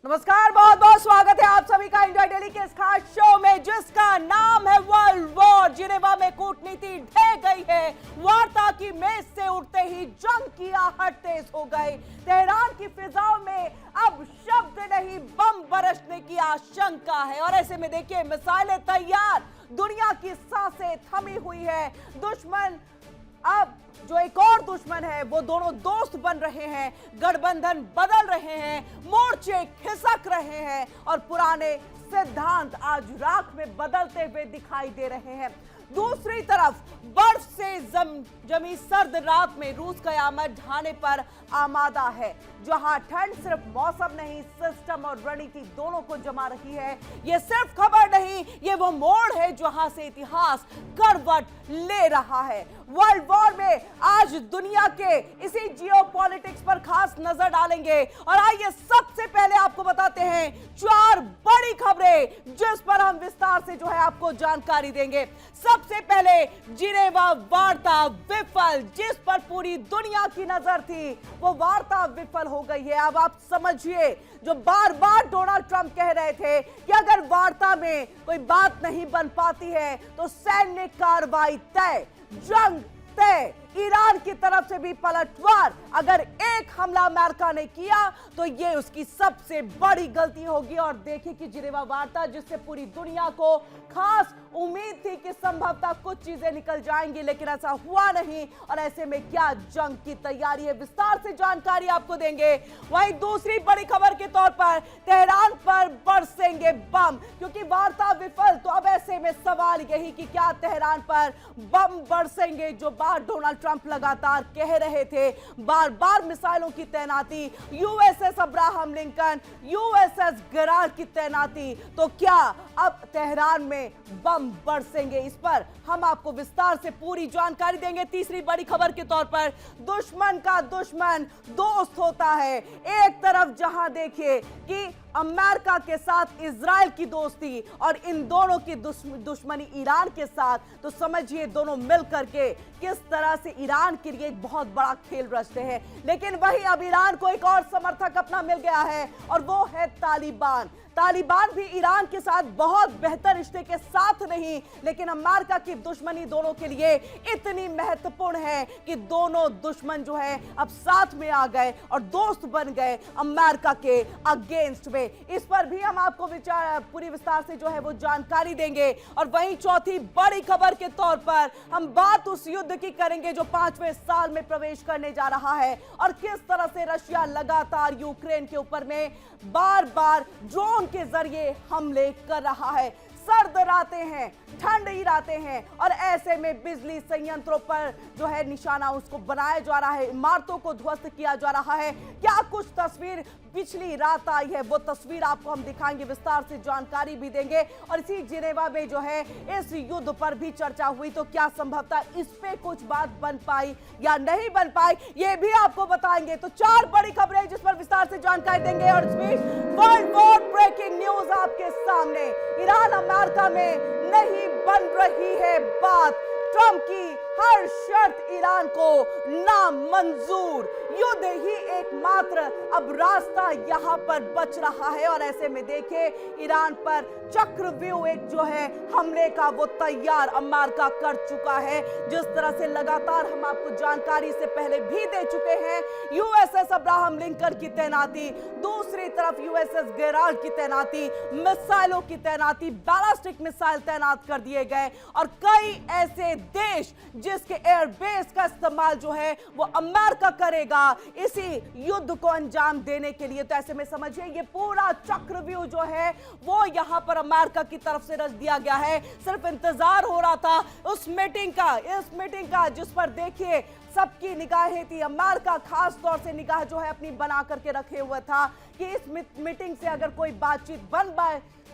नमस्कार, बहुत बहुत स्वागत है आप सभी का इंडिया डेली के इस खास शो में जिसका नाम है वर्ल्ड वॉर। जिनेवा में कूटनीति ढह गई है, वार्ता की मेज से उठते ही जंग की आहट तेज हो गई। तेहरान की फिजाओं में अब शब्द नहीं बम बरसने की आशंका है और ऐसे में देखिए मिसाइलें तैयार, दुनिया की सांसें थमी हुई है। दुश्मन अब जो एक और दुश्मन है वो दोनों दोस्त बन रहे हैं, गठबंधन बदल रहे हैं, मोर्चे खिसक रहे हैं और पुराने सिद्धांत आज राख में बदलते हुए दिखाई दे रहे हैं। दूसरी तरफ बर्फ से जमी सर्द रात में रूस कयामत ढाने पर आमादा है, जहां ठंड सिर्फ मौसम नहीं सिस्टम और रणनीति दोनों को जमा रही है। ये सिर्फ खबर नहीं, ये वो मोड़ है जहां से इतिहास करवट ले रहा है। वर्ल्ड वॉर में आज दुनिया के इसी जियोपॉलिटिक्स पर खास नजर डालेंगे और आइए सबसे पहले आपको बताते हैं 4 बड़ी खबरें जिस पर हम विस्तार से जो है आपको जानकारी देंगे। सबसे पहले जिनेवा वार्ता विफल, जिस पर पूरी दुनिया की नजर थी वो वार्ता विफल हो गई है। अब आप समझिए, जो बार बार डोनाल्ड ट्रंप कह रहे थे कि अगर वार्ता में कोई बात नहीं बन पाती है तो सैन्य कार्रवाई तय, जंग तय, ईरान की तरफ से भी पलटवार। अगर एक हमला अमेरिका ने किया तो यह उसकी सबसे बड़ी गलती होगी। और देखिए कि जिनेवा वार्ता जिससे पूरी दुनिया को खास उम्मीद थी कि संभवतः कुछ चीजें निकल जाएंगी, लेकिन ऐसा हुआ नहीं। और ऐसे में क्या जंग की तैयारी है, विस्तार से जानकारी आपको देंगे। वहीं दूसरी बड़ी खबर के तौर पर तेहरान पर बरसेंगे बम, क्योंकि वार्ता विफल। तो अब ऐसे में सवाल यही कि क्या तेहरान पर बम बरसेंगे, जो बात डोनाल्ड ट्रंप लगातार कह रहे थे। बार बार मिसाइलों की तैनाती, यूएसएस अब्राहम लिंकन, यूएसएस गरार की तैनाती, तो क्या अब तेहरान में बम बरसेंगे? इस पर हम आपको विस्तार से पूरी जानकारी देंगे। तीसरी बड़ी खबर के तौर पर दुश्मन का दुश्मन दोस्त होता है। एक तरफ जहां देखिए कि अमेरिका के साथ इजराइल की दोस्ती और इन दोनों की दुश्मनी ईरान के साथ, तो समझिए दोनों मिलकर के किस तरह से ईरान के लिए एक बहुत बड़ा खेल रचते हैं। लेकिन वही अब ईरान को एक और समर्थक अपना मिल गया है और वो है तालिबान। तालिबान भी ईरान के साथ बहुत बेहतर रिश्ते के साथ नहीं, लेकिन अमेरिका की दुश्मनी दोनों के लिए इतनी महत्वपूर्ण है कि दोनों दुश्मन जो है अब साथ में आ गए और दोस्त बन गए अमेरिका के अगेंस्ट में। इस पर भी हम आपको पूरी विस्तार से जो है वो जानकारी देंगे। और वहीं चौथी बड़ी खबर के तौर पर हम बात उस युद्ध की करेंगे जो 5वें साल में प्रवेश करने जा रहा है और किस तरह से रशिया लगातार यूक्रेन के ऊपर में बार बार ड्रोन के जरिए हमले कर रहा है। सर्द रातें हैं, ठंड ही रातें हैं और ऐसे में बिजली संयंत्रों पर जो है निशाना उसको बनाया जा रहा है, इमारतों को ध्वस्त किया जा रहा है। क्या कुछ तस्वीर पिछली रात आई है, वो तस्वीर आपको हम दिखाएंगे, विस्तार से जानकारी भी देंगे। और इसी जिनेवा में जो है इस युद्ध पर भी चर्चा हुई, तो क्या संभवतः इस पे कुछ बात बन पाई या नहीं बन पाई, ये भी आपको बताएंगे। तो 4 बड़ी खबरें जिस पर विस्तार से जानकारी देंगे। और इस बीच वर्ल्ड वॉर ब्रेकिंग न्यूज आपके सामने। ईरान अमेरिका में नहीं बन रही है बात, ट्रंप की हर शर्त ईरान को नामंजूर, युद्ध ही एकमात्र अब रास्ता यहां पर बच रहा है। और ऐसे में देखिए ईरान पर चक्रव्यूह एक जो है हमले का वो तैयार अमेरिका कर चुका है। जिस तरह से लगातार हम आपको जानकारी से पहले भी दे चुके हैं, यूएसएस अब्राहम लिंकन की तैनाती, दूसरी तरफ यूएसएस गेराल्ड की तैनाती, मिसाइलों की तैनाती, बैलिस्टिक मिसाइल तैनात कर दिए गए और कई ऐसे देश जिसके एयरबेस का इस्तेमाल जो है वो अमेरिका करेगा इसी युद्ध को अंजाम देने के लिए। तो ऐसे में समझिए ये पूरा चक्रव्यूह जो है वो यहां पर अमेरिका की तरफ से रच दिया गया है। सिर्फ इंतजार हो रहा था उस मीटिंग का, इस मीटिंग का जिस पर देखिए सबकी निगाहें थी। अमेरिका खास तौर से निगाह जो है अपनी बना करके रखे हुआ था कि इस मीटिंग से अगर कोई बातचीत बन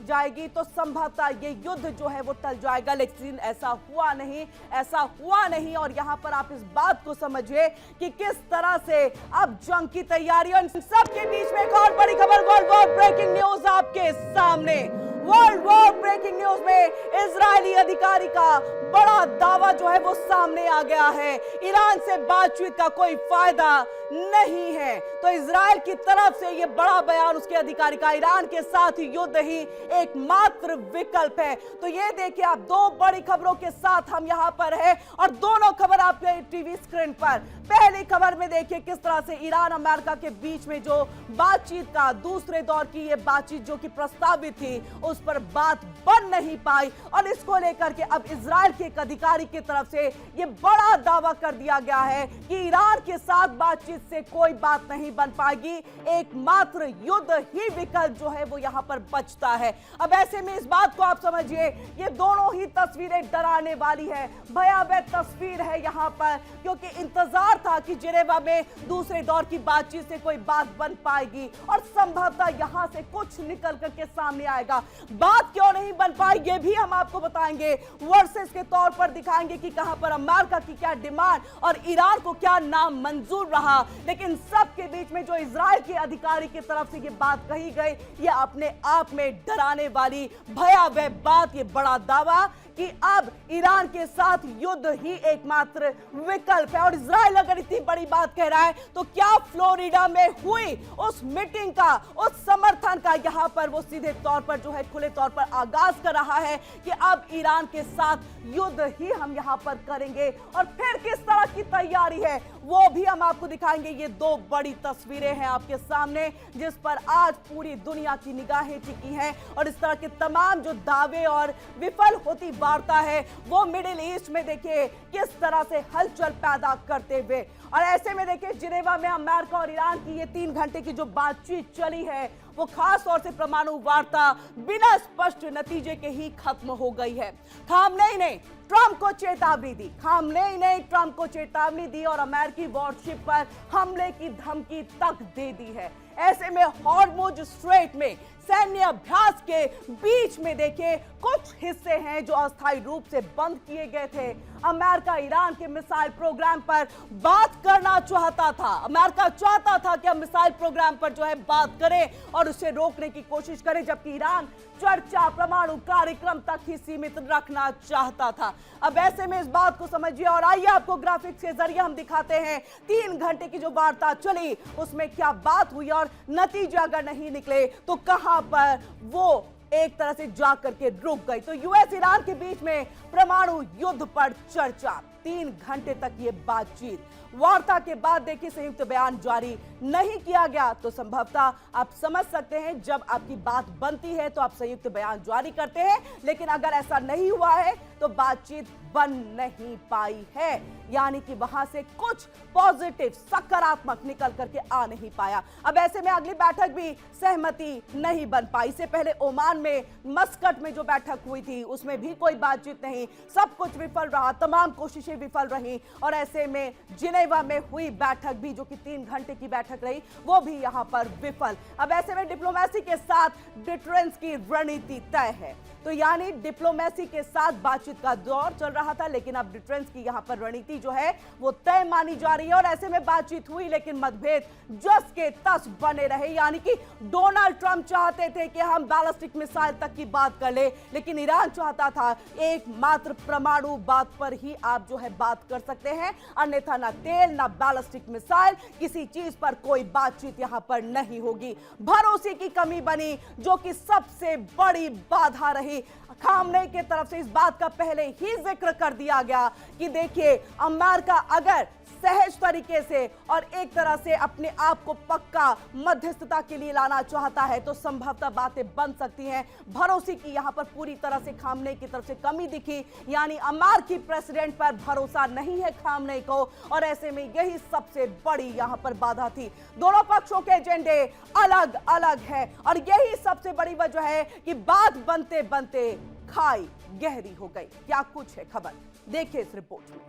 जाएगी तो संभवतः ये युद्ध जो है वो टल जाएगा। लेकिन ऐसा हुआ नहीं, ऐसा हुआ नहीं। और यहाँ पर आप इस बात को समझिए कि किस तरह से अब जंग की तैयारियों सबके बीच में एक और बड़ी खबर, वर्ल्ड वॉर ब्रेकिंग न्यूज आपके सामने। वर्ल्ड वॉर ब्रेकिंग न्यूज में इजरायली अधिकारी का बड़ा दावा जो है वो सामने आ गया है। ईरान से बातचीत का कोई फायदा नहीं है। तो इजराइल की तरफ से यह बड़ा बयान उसके अधिकारी का, ईरान के साथ युद्ध ही एकमात्र विकल्प है। तो ये देखिए आप, दो बड़ी खबरों के साथ हम यहां पर है और दोनों खबर आपके टीवी स्क्रीन पर। पहली खबर में देखिए किस तरह से ईरान अमेरिका के बीच में जो बातचीत का दूसरे दौर की ये बातचीत जो कि प्रस्तावित थी उस पर बात बन नहीं पाई और इसको लेकर के अब इजराइल के एक अधिकारी की तरफ से ये बड़ा दावा कर दिया गया है कि ईरान के साथ बातचीत से कोई बात नहीं बन पाएगी, एकमात्र युद्ध ही विकल्प जो है वो यहां पर बचता है। अब ऐसे में इस बात को आप समझिए, ये दोनों ही तस्वीरें डराने वाली है, भयावह तस्वीर है यहां पर, क्योंकि इंतजार था कि जिनेवा में दूसरे दौर की बातचीत से कोई बात बन पाएगी और संभवतः यहां से कुछ निकल करके सामने आएगा। बात क्यों नहीं बन पाई ये भी हम आपको बताएंगे, वर्सेस के तौर पर दिखाएंगे कि कहां पर अमेरिका की क्या डिमांड और ईरान को क्या नाम मंजूर रहा। लेकिन सबके बीच में जो इजराइल के अधिकारी की तरफ से ये बात कही गई, ये अपने आप में डराने वाली भयावह बात, ये बड़ा दावा कि अब ईरान के साथ युद्ध ही एकमात्र विकल्प है। और इजराइल अगर इतनी बड़ी बात कह रहा है तो क्या फ्लोरिडा में हुई उस मीटिंग का, उस समर्थन का यहां पर वो सीधे तौर पर जो है खुले तौर पर आगाज कर रहा है कि अब ईरान के साथ युद्ध ही हम यहां पर करेंगे और फिर किस तरह की तैयारी है वो भी हम आपको दिखाएंगे। ये दो बड़ी तस्वीरें हैं आपके सामने जिस पर आज पूरी दुनिया की निगाहें टिकी हैं और इस तरह के तमाम जो दावे और विफल होती वार्ता है वो मिडिल ईस्ट में देखिए किस तरह से हलचल पैदा करते हुए। और ऐसे में देखिए जिनेवा में अमेरिका और ईरान की ये 3 घंटे की जो बातचीत चली है वो खास तौर से परमाणु वार्ता बिना स्पष्ट नतीजे के ही खत्म हो गई है। खामनेई ने ट्रंप को चेतावनी दी, खामनेई ने ट्रंप को चेतावनी दी और अमेरिकी वॉरशिप पर हमले की धमकी तक दे दी है। ऐसे में हॉर्मुज स्ट्रेट में सैन्य अभ्यास के बीच में देखिए कुछ हिस्से हैं जो अस्थायी रूप से बंद किए गए थे। अमेरिका ईरान के मिसाइल प्रोग्राम पर बात करना चाहता था, अमेरिका चाहता था कि हम मिसाइल प्रोग्राम पर जो है बात करें और उसे रोकने की कोशिश करें, जबकि ईरान चर्चा परमाणु कार्यक्रम तक ही सीमित रखना चाहता था। अब ऐसे में इस बात को समझिए और आइए आपको ग्राफिक्स के जरिए हम दिखाते हैं 3 घंटे की जो वार्ता चली उसमें क्या बात हुई और नतीजे अगर नहीं निकले तो कहां पर वो एक तरह से जा करके रुक गई। तो यूएस ईरान के बीच में परमाणु युद्ध पर चर्चा, 3 घंटे तक ये बातचीत, वार्ता के बाद देखिए संयुक्त बयान जारी नहीं किया गया। तो संभवतः आप समझ सकते हैं जब आपकी बात बनती है तो आप संयुक्त बयान जारी करते हैं, लेकिन अगर ऐसा नहीं हुआ है तो बातचीत बन नहीं पाई है, यानी कि वहां से कुछ पॉजिटिव सकारात्मक निकल करके आ नहीं पाया। अब ऐसे में अगली बैठक भी सहमति नहीं बन पाई। इससे पहले ओमान में मस्कट में जो बैठक हुई थी उसमें भी कोई बातचीत नहीं, सब कुछ विफल रहा, तमाम कोशिशें विफल रही और ऐसे में जिनेवा में हुई बैठक भी जो कि 3 घंटे की बैठक रही वो भी यहां पर विफल। अब ऐसे में डिप्लोमेसी के साथ डिफरेंस की रणनीति तय है, तो यानी डिप्लोमेसी के साथ बातचीत का दौर चल रहा था लेकिन अब डिफरेंस की यहां पर रणनीति जो है वो तय मानी जा रही है। और ऐसे में बातचीत हुई लेकिन मतभेद जस के तस बने रहे, यानी कि डोनाल्ड ट्रंप चाहते थे कि हम बैलिस्टिक मिसाइल तक की बात कर ले, लेकिन ईरान चाहता था एकमात्र परमाणु बात पर ही आप जो है बात कर सकते हैं, अन्यथा ना तेल ना बैलिस्टिक मिसाइल, किसी चीज पर कोई बातचीत यहां पर नहीं होगी। भरोसे की कमी बनी जो कि सबसे बड़ी बाधा रही। खामनेई की तरफ से इस बात का पहले ही जिक्र कर दिया गया कि देखिए अमेरिका अगर सहज तरीके से और एक तरह से अपने आप को पक्का मध्यस्थता के लिए लाना चाहता है तो संभवतः बातें बन सकती हैं। भरोसे की यहां पर पूरी तरह से खामनेई की तरफ से कमी दिखी, यानी अमेरिकी प्रेसिडेंट पर भरोसा नहीं है खामनेई को और ऐसे में यही सबसे बड़ी यहां पर बाधा थी। दोनों पक्षों के एजेंडे अलग अलग है और यही सबसे बड़ी वजह है कि बात बनते बनते खाई गहरी हो गई। क्या कुछ है खबर, देखिए इस रिपोर्ट में।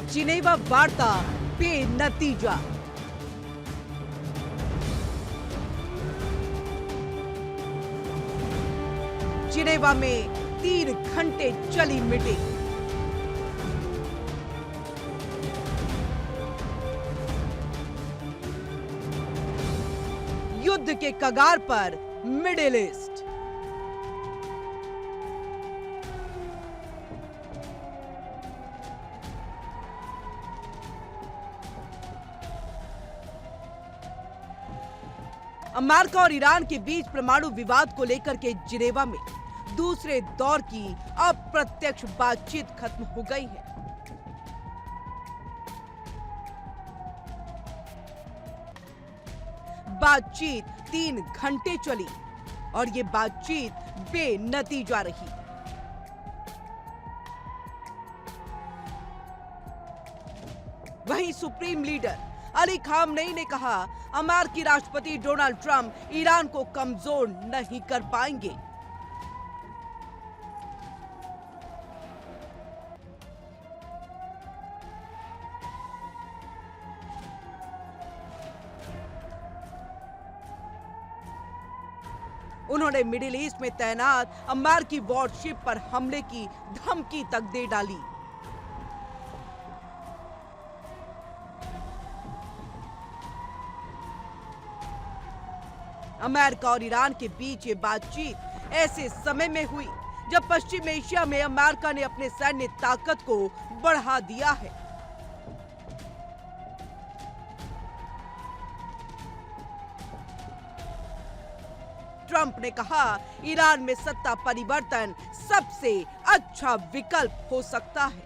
जिनेवा वार्ता बेनतीजा। जिनेवा में 3 घंटे चली मीटिंग। युद्ध के कगार पर मिडिल ईस्ट। अमेरिका और ईरान के बीच परमाणु विवाद को लेकर के जिनेवा में दूसरे दौर की अप्रत्यक्ष बातचीत खत्म हो गई है। बातचीत 3 घंटे चली और ये बातचीत बेनतीजा रही। वहीं सुप्रीम लीडर अली खामनेई ने कहा, अमेरिकी राष्ट्रपति डोनाल्ड ट्रंप ईरान को कमजोर नहीं कर पाएंगे। उन्होंने मिडिल ईस्ट में तैनात अमेरिकी वॉरशिप पर हमले की धमकी तक दे डाली। अमेरिका और ईरान के बीच ये बातचीत ऐसे समय में हुई जब पश्चिम एशिया में अमेरिका ने अपने सैन्य ताकत को बढ़ा दिया है। ट्रंप ने कहा, ईरान में सत्ता परिवर्तन सबसे अच्छा विकल्प हो सकता है।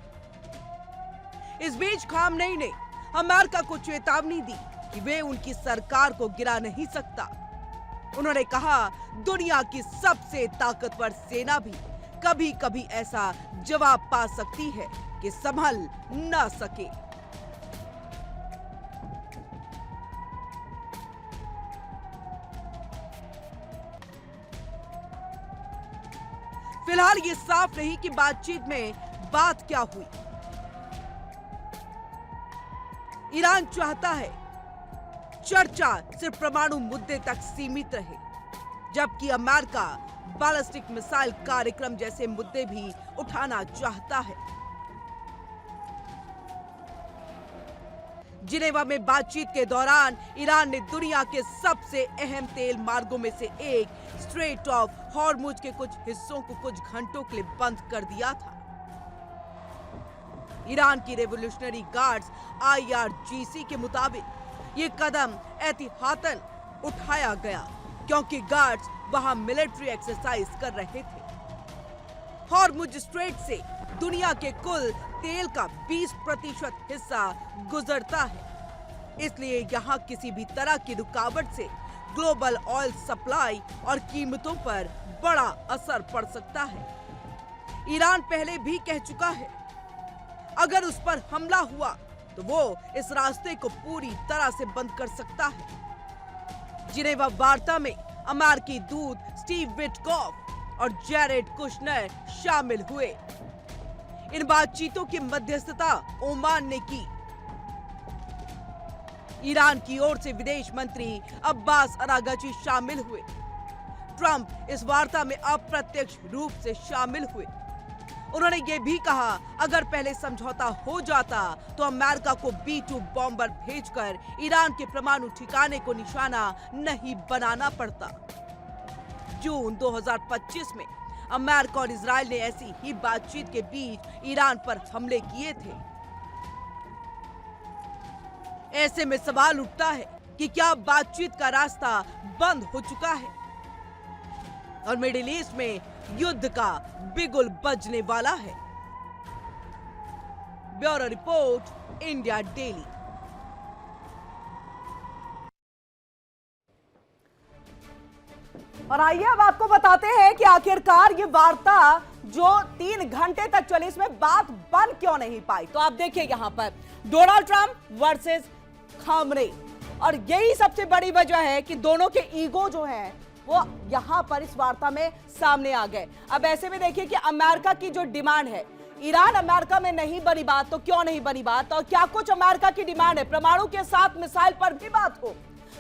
इस बीच खामनेई ने अमेरिका को चेतावनी दी कि वे उनकी सरकार को गिरा नहीं सकता। उन्होंने कहा, दुनिया की सबसे ताकतवर सेना भी कभी-कभी ऐसा जवाब पा सकती है कि संभल न सके। फिलहाल ये साफ नहीं कि बातचीत में बात क्या हुई। ईरान चाहता है चर्चा सिर्फ परमाणु मुद्दे तक सीमित रहे, जबकि अमेरिका बैलिस्टिक मिसाइल कार्यक्रम जैसे मुद्दे भी उठाना चाहता है। जिनेवा में बातचीत के दौरान ईरान ने दुनिया के सबसे अहम तेल मार्गों में से एक स्ट्रेट ऑफ हॉर्मुज के कुछ हिस्सों को कुछ घंटों के लिए बंद कर दिया था। ईरान की रेवोल्यूशनरी गार्ड्स IRGC के मुताबिक ये कदम एहतियातन उठाया गया क्योंकि गार्ड्स वहां मिलिट्री एक्सरसाइज कर रहे थे। हॉर्मुज स्ट्रेट से दुनिया के कुल तेल का 20% हिस्सा गुजरता है, इसलिए यहाँ किसी भी तरह की रुकावट से ग्लोबल ऑयल सप्लाई और कीमतों पर बड़ा असर पड़ सकता है। ईरान पहले भी कह चुका है, अगर उस पर हमला हुआ तो वो इस रास्ते को पूरी तरह से बंद कर सकता है। जिनेवा वार्ता में अमेरिकी दूत स्टीव विटकॉफ और जैरेड कुशनर शामिल हुए। इन बातचीतों की मध्यस्थता ओमान ने की। ईरान की ओर से विदेश मंत्री अब्बास अरागची शामिल हुए। ट्रंप इस वार्ता में अप्रत्यक्ष रूप से शामिल हुए। उन्होंने ये भी कहा, अगर पहले समझौता हो जाता तो अमेरिका को B-2 बॉम्बर भेजकर ईरान के परमाणु ठिकाने को निशाना नहीं बनाना पड़ता। जून 2025 में अमेरिका और इजराइल ने ऐसी ही बातचीत के बीच ईरान पर हमले किए थे। ऐसे में सवाल उठता है कि क्या बातचीत का रास्ता बंद हो चुका है और मिडिल ईस्ट में युद्ध का बिगुल बजने वाला है। Bureau report, India daily. और आइए अब आपको बताते हैं कि आखिरकार ये वार्ता जो 3 घंटे तक चली, इसमें बात बन क्यों नहीं पाई। तो आप देखिए यहां पर डोनाल्ड ट्रंप वर्सेस खामनेई, और यही सबसे बड़ी वजह है कि दोनों के ईगो जो है वो यहां पर इस वार्ता में सामने आ गए। अब ऐसे में देखिए कि अमेरिका की जो डिमांड है, ईरान अमेरिका में नहीं बनी बात तो क्यों नहीं बनी बात, और क्या कुछ अमेरिका की डिमांड है परमाणु के साथ मिसाइल पर भी बात हो,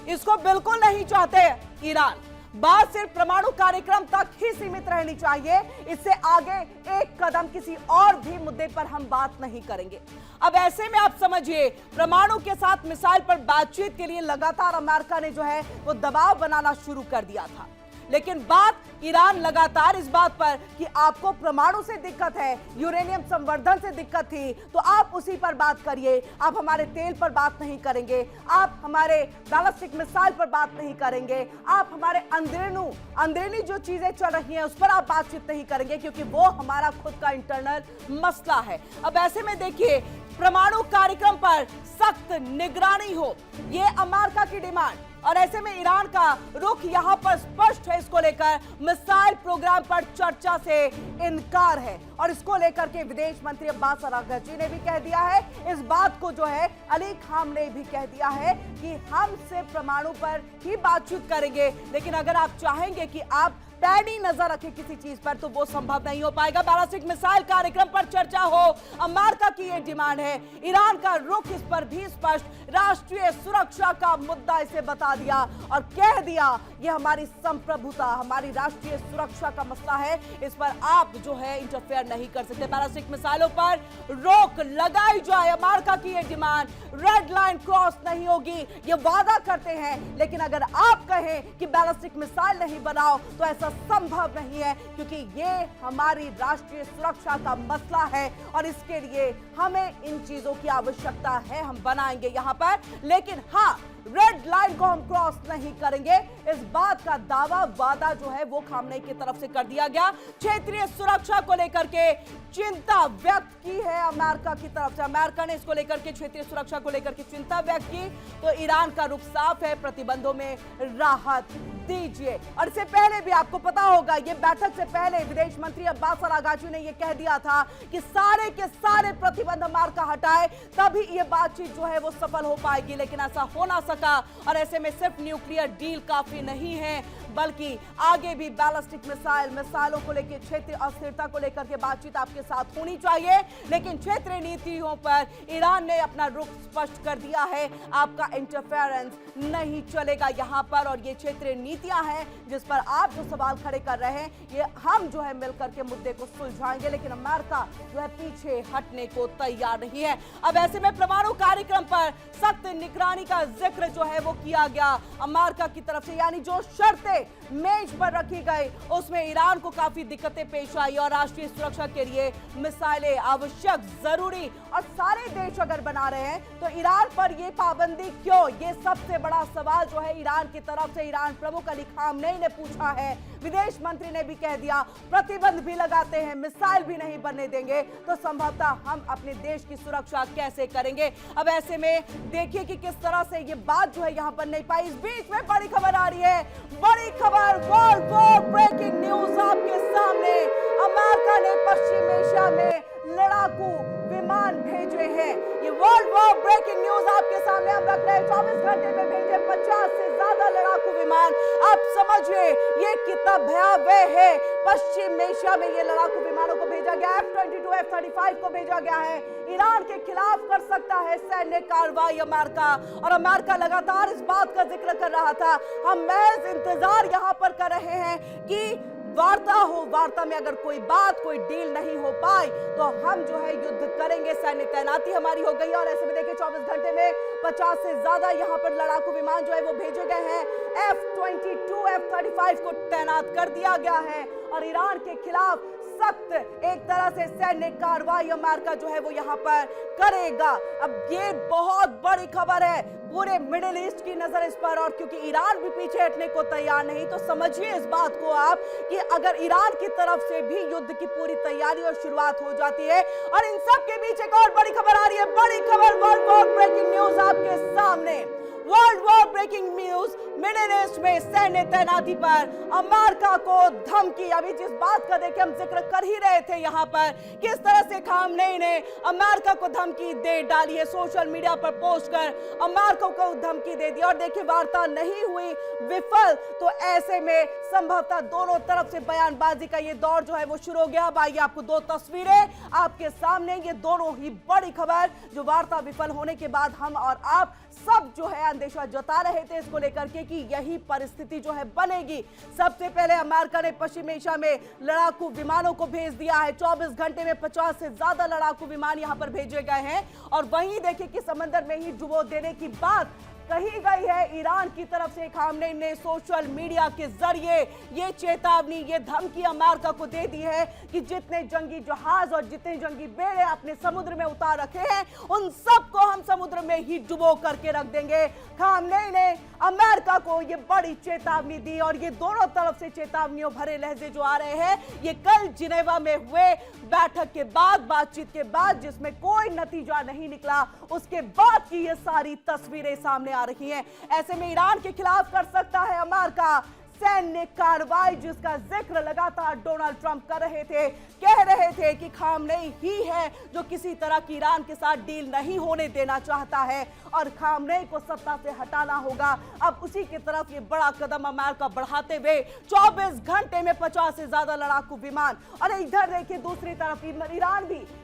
इसको बिल्कुल नहीं चाहते ईरान। बात सिर्फ परमाणु कार्यक्रम तक ही सीमित रहनी चाहिए। इससे आगे एक कदम किसी और भी मुद्दे पर हम बात नहीं करेंगे। अब ऐसे में आप समझिए, परमाणु के साथ मिसाइल पर बातचीत के लिए लगातार अमेरिका ने जो है वो दबाव बनाना शुरू कर दिया था, लेकिन बात ईरान लगातार इस बात पर कि आपको परमाणु से दिक्कत है, यूरेनियम संवर्धन से दिक्कत थी, तो आप उसी पर बात करिए। आप हमारे तेल पर बात नहीं करेंगे, आप हमारे बैलिस्टिक मिसाइल पर बात नहीं करेंगे, आप हमारे अंदरूनी जो चीजें चल रही हैं उस पर आप बातचीत नहीं करेंगे, क्योंकि वो हमारा खुद का इंटरनल मसला है। अब ऐसे में देखिए, परमाणु कार्यक्रम पर सख्त निगरानी हो, ये अमेरिका की डिमांड, और ऐसे में ईरान का रुख यहां पर स्पष्ट है। इसको लेकर मिसाइल प्रोग्राम पर चर्चा से इनकार है, और इसको लेकर के विदेश मंत्री अब्बास अरागची ने भी कह दिया है। इस बात को जो है अली खाम ने भी कह दिया है कि हम सिर्फ परमाणु पर ही बातचीत करेंगे, लेकिन अगर आप चाहेंगे कि आप पैनी नजर रखें किसी चीज पर, तो वो संभव नहीं हो पाएगा। बैलिस्टिक मिसाइल कार्यक्रम पर चर्चा हो, अमेरिका की ये डिमांड है। ईरान का रुख इस पर भी स्पष्ट, राष्ट्रीय सुरक्षा का मुद्दा इसे बता दिया और कह दिया ये हमारी संप्रभुता, हमारी राष्ट्रीय सुरक्षा का मसला है, इस पर आप जो है इंटरफेयर नहीं कर सकते। बैलिस्टिक मिसाइलों पर रोक लगाई जाए, अमेरिका की ये डिमांड, रेड लाइन क्रॉस नहीं होगी, ये वादा करते हैं, लेकिन अगर आप कहें कि बैलिस्टिक मिसाइल नहीं बनाओ तो ऐसा संभव नहीं है, क्योंकि ये हमारी राष्ट्रीय सुरक्षा का मसला है और इसके लिए हमें इन चीजों की आवश्यकता है। हम बनाएंगे यहां पर, लेकिन हाँ, रेड लाइन को हम क्रॉस नहीं करेंगे, इस बात का दावा वादा जो है वो खामनेई की तरफ से कर दिया गया। क्षेत्रीय सुरक्षा को लेकर के चिंता व्यक्त की है अमेरिका की तरफ से, अमेरिका ने इसको लेकर के क्षेत्रीय सुरक्षा को लेकर के चिंता व्यक्त की, तो ईरान का रुख साफ है, प्रतिबंधों में राहत दीजिए। और इससे पहले भी आपको पता होगा, ये बैठक से पहले विदेश मंत्री अब्बास अरागची ने यह कह दिया था कि सारे के सारे प्रतिबंध अमेरिका हटाए, तभी ये बातचीत जो है वो सफल हो पाएगी, लेकिन ऐसा हो ना सका। और ऐसे में सिर्फ न्यूक्लियर डील काफी नहीं है, बल्कि आगे भी बैलिस्टिक मिसाइलों को लेकर क्षेत्रीय अस्थिरता को लेकर के बातचीत आपके साथ होनी चाहिए, लेकिन क्षेत्रीय नीतियों पर ईरान ने अपना रुख स्पष्ट कर दिया है, आपका इंटरफेरेंस नहीं चलेगा यहां पर। और ये क्षेत्रीय नीतियां हैं जिस पर आप जो सवाल खड़े कर रहे हैं, ये हम जो है मिलकर के मुद्दे को सुलझाएंगे, लेकिन अमेरिका जो है पीछे हटने को तैयार नहीं है। अब ऐसे में परमाणु कार्यक्रम पर सख्त निगरानी का जिक्र जो है वो किया गया अमेरिका की तरफ से, यानी जो शर्तें मेज पर रखी गई उसमें ईरान को काफी दिक्कतें पेश आई, और राष्ट्रीय सुरक्षा के लिए मिसाइलें आवश्यक, जरूरी, और सारे देश अगर बना रहे हैं तो ईरान पर यह पाबंदी क्यों? ये सबसे बड़ा सवाल जो है ईरान की तरफ से ईरान प्रमुख अली खामनेई ने पूछा है। विदेश मंत्री ने भी कह दिया, प्रतिबंध भी लगाते हैं, मिसाइल भी नहीं बनने देंगे, तो संभवतः हम अपने देश की सुरक्षा कैसे करेंगे? अब ऐसे में देखिए कि किस तरह से ये बात जो है यहां पर नहीं पाई। इस बीच में बड़ी खबर आ रही है, बड़ी खबर, वर्ल्ड वॉर ब्रेकिंग न्यूज आपके सामने। अमेरिका ने पश्चिम एशिया में लड़ाकू विमान भेजे हैं। ये वर्ल्ड वॉर ब्रेकिंग न्यूज आपके सामने हम रख रहे हैं। 24 घंटे में भेजे 50 से ज्यादा लड़ाकू विमान। आप समझिए ये कितना भयावह है। पश्चिम एशिया में ये लड़ाकू विमानों को भेजा गया, F-22, F-35 को भेजा गया है। ईरान के खिलाफ कर सकता है सैन्य कार्रवाई अमेरिका, और अमेरिका लगातार इस बात का जिक्र कर रहा था। हम महज इंतजार यहां पर कर रहे हैं कि वार्ता हो, वार्ता में अगर कोई बात, कोई डील नहीं हो पाई तो हम जो है युद्ध करेंगे। सैन्य तैनाती हमारी हो गई है, और ऐसे में देखिए 24 घंटे में 50 से ज्यादा यहां पर लड़ाकू विमान जो है वो भेजे गए हैं। F-22, F-35 को तैनात कर दिया गया है, और ईरान के खिलाफ सख्त एक तरह से सैन्य कार्रवाई अमेरिका जो है वो यहां पर करेगा। अब ये बहुत बड़ी खबर है, पूरे मिडिल ईस्ट की नजर इस पर, और क्योंकि ईरान भी पीछे हटने को तैयार नहीं, तो समझिए इस बात को आप कि अगर ईरान की तरफ से भी युद्ध की पूरी तैयारी और शुरुआत हो जाती है। और इन सब के बीच एक और बड़ी खबर आ रही है, बड़ी खबर, वर्ल्ड वॉर ब्रेकिंग न्यूज आपके सामने। World war breaking news, Middle East में सैन्य तैनाती पर अमेरिका को धमकी। अभी जिस बात का देखिए हम जिक्र कर ही रहे थे यहां पर, किस तरह से खामनेई ने अमेरिका को धमकी दे डाली है, सोशल मीडिया पर पोस्ट कर अमेरिका को धमकी दे दी, और देखिए वार्ता नहीं हुई, विफल। तो ऐसे में संभवतः दोनों तरफ से बयानबाजी का ये दौर जो है वो शुरू हो गया। अब आइए आपको दो तस्वीरें आपके सामने, ये दोनों ही बड़ी खबर जो वार्ता विफल होने के बाद हम और आप सब जो है अंदेशा जता रहे थे इसको लेकर के कि यही परिस्थिति जो है बनेगी। सबसे पहले अमेरिका ने पश्चिम एशिया में लड़ाकू विमानों को भेज दिया है। 24 घंटे में 50 से ज्यादा लड़ाकू विमान यहां पर भेजे गए हैं और वहीं देखिए कि समंदर में ही डुबो देने की बात कही गई है। ईरान की तरफ से खामनेई ने सोशल मीडिया के जरिए ये चेतावनी, ये धमकी अमेरिका को दे दी है कि जितने जंगी जहाज और जितने जंगी बेड़े अपने समुद्र में उतार रखे हैं उन सबको हम समुद्र में ही डुबो करके रख देंगे। खामनेई ने अमेरिका को ये बड़ी चेतावनी दी और ये दोनों तरफ से चेतावनियों भरे लहजे जो आ रहे हैं ये कल जिनेवा में हुए बैठक के बाद, बातचीत के बाद, जिसमें कोई नतीजा नहीं निकला, उसके बाद की ये सारी तस्वीरें सामने आ रही हैं। ऐसे में ईरान के खिलाफ कर सकता है अमेरिका सैन्य कार्रवाई, जिसका जिक्र लगातार डोनाल्ड ट्रंप कर रहे थे। कह रहे थे कि खामनेई ही है जो किसी तरह की ईरान के साथ डील नहीं होने देना चाहता है और खामनेई को सत्ता से हटाना होगा। अब उसी की तरफ ये बड़ा कदम अमेरिका बढ़ाते हुए 24 घंटे में 50 से ज्यादा लड़ाकू विमान। और इधर देखिए दूसरी तरफ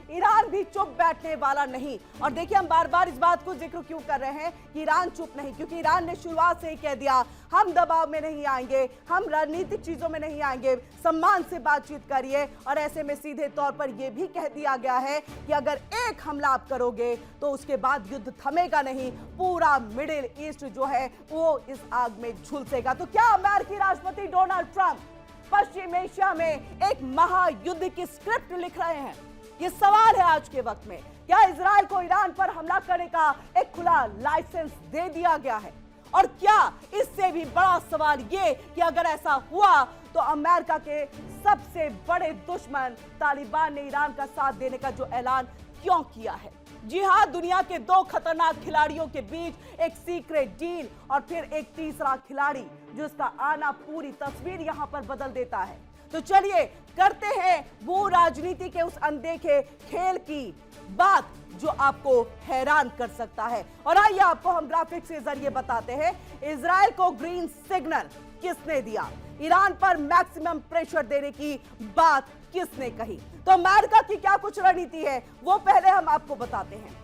ईरान भी चुप बैठने वाला नहीं। और देखिए हम बार बार इस बात को जिक्र क्यों कर रहे हैं कि ईरान चुप नहीं, क्योंकि ईरान ने शुरुआत से ही कह दिया हम दबाव में नहीं आएंगे, हम राजनीतिक चीजों में नहीं आएंगे, सम्मान से बातचीत करिए। और ऐसे में सीधे तौर पर यह भी कह दिया गया है कि अगर एक हमला आप करोगे तो उसके बाद युद्ध थमेगा नहीं, पूरा मिडिल ईस्ट जो है वो इस आग में झुलसेगा। तो क्या अमेरिकी राष्ट्रपति डोनाल्ड ट्रंप पश्चिम एशिया में एक महायुद्ध की स्क्रिप्ट लिख रहे हैं? ये सवाल है आज के वक्त में। क्या इजराइल को ईरान पर हमला करने का एक खुला लाइसेंस दे दिया गया है? और क्या इससे भी बड़ा सवाल ये कि अगर ऐसा हुआ तो अमेरिका के सबसे बड़े दुश्मन तालिबान ने ईरान का साथ देने का जो ऐलान क्यों किया है? जी हां, दुनिया के दो खतरनाक खिलाड़ियों के बीच एक सीक्रेट डील और फिर एक तीसरा खिलाड़ी जिसका आना पूरी तस्वीर यहां पर बदल देता है। तो चलिए करते हैं वो राजनीति के उस अनदेखे खेल की बात जो आपको हैरान कर सकता है। और आइए आपको हम ग्राफिक्स के जरिए बताते हैं इजराइल को ग्रीन सिग्नल किसने दिया, ईरान पर मैक्सिमम प्रेशर देने की बात किसने कही। तो अमेरिका की क्या कुछ रणनीति है वो पहले हम आपको बताते हैं।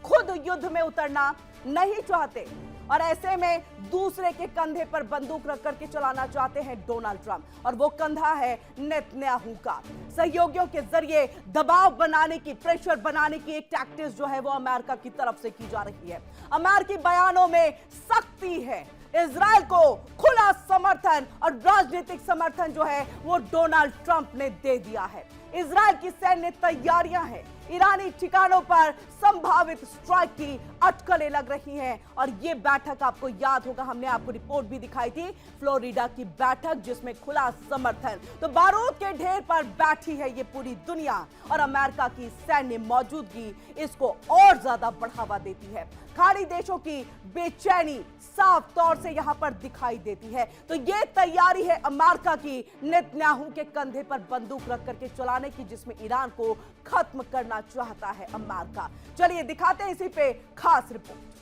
खुद युद्ध में उतरना नहीं चाहते और ऐसे में दूसरे के कंधे पर बंदूक रख करके चलाना चाहते हैं डोनाल्ड ट्रंप, और वो कंधा है नेतन्याहू का। सहयोगियों के जरिए दबाव बनाने की, प्रेशर बनाने की एक टैक्टिक्स जो है वो अमेरिका की तरफ से की जा रही है। अमेरिकी बयानों में सख्ती है, इजराइल को खुला समर्थन और राजनीतिक समर्थन जो है वो डोनाल्ड ट्रंप ने दे दिया है। इजराइल की सैन्य तैयारियां हैं, ईरानी ठिकानों पर संभावित स्ट्राइक की अटकलें लग रही हैं। और ये बैठक आपको याद होगा, हमने आपको रिपोर्ट भी दिखाई थी, फ्लोरिडा की बैठक जिसमें खुला समर्थन। तो बारूद के ढेर पर बैठी है ये पूरी दुनिया और अमेरिका की सैन्य मौजूदगी इसको और ज्यादा बढ़ावा देती है। खाड़ी देशों की बेचैनी साफ तौर से यहां पर दिखाई देती है। तो ये तैयारी है अमेरिका की नेतन्याहू के कंधे पर बंदूक रख करके चलाने की, जिसमें ईरान को खत्म करना चाहता है अमेरिका। चलिए दिखाते हैं इसी पे खास रिपोर्ट।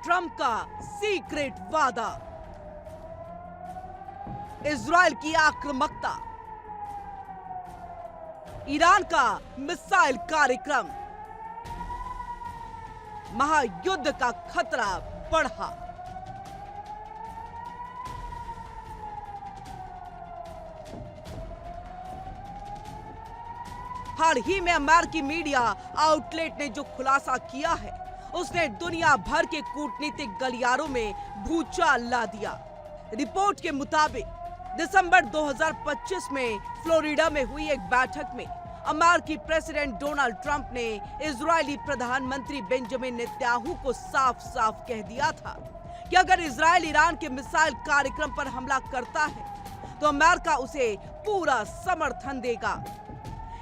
ट्रंप का सीक्रेट वादा, इजराइल की आक्रामकता, ईरान का मिसाइल कार्यक्रम, महायुद्ध का खतरा बढ़ा। हाल ही में अमेरिकी मीडिया आउटलेट ने जो खुलासा किया है उसने दुनिया भर के कूटनीतिक गलियारों में भूचाल ला दिया। रिपोर्ट के मुताबिक दिसंबर 2025 में फ्लोरिडा में हुई एक बैठक में अमेरिकी प्रेसिडेंट डोनाल्ड ट्रंप ने इजरायली प्रधानमंत्री बेंजामिन नेतन्याहू को साफ साफ कह दिया था कि अगर इजरायल ईरान के मिसाइल कार्यक्रम पर हमला करता है तो अमेरिका उसे पूरा समर्थन देगा।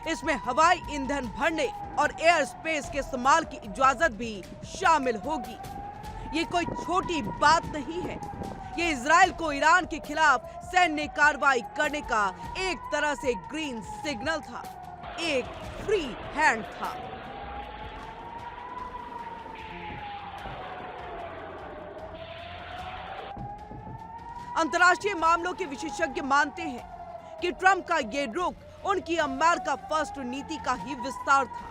इसमें हवाई ईंधन भरने और एयर स्पेस के इस्तेमाल की इजाजत भी शामिल होगी। ये कोई छोटी बात नहीं है, ये इजरायल को ईरान के खिलाफ सैन्य कार्रवाई करने का एक तरह से ग्रीन सिग्नल था, एक फ्री हैंड था। अंतर्राष्ट्रीय मामलों के विशेषज्ञ मानते हैं कि ट्रंप का ये रुख उनकी अमेरिका फर्स्ट नीति का ही विस्तार था,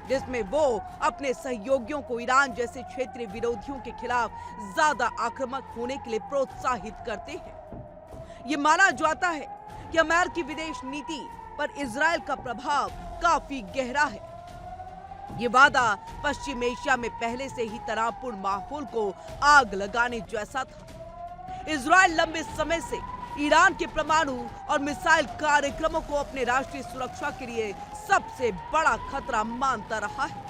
जिसमें वो अपने सहयोगियों को ईरान जैसे क्षेत्रीय विरोधियों के खिलाफ ज्यादा आक्रामक होने के लिए प्रोत्साहित करते हैं। ये माना जाता है कि अमेरिकी विदेश नीति पर इजराइल का प्रभाव काफी गहरा है। ये वादा पश्चिम एशिया में पहले से ही तनावपूर्ण माहौल को आग लगाने जैसा था। इजराइल लंबे समय से ईरान के परमाणु और मिसाइल कार्यक्रमों को अपने राष्ट्रीय सुरक्षा के लिए सबसे बड़ा खतरा मानता रहा है।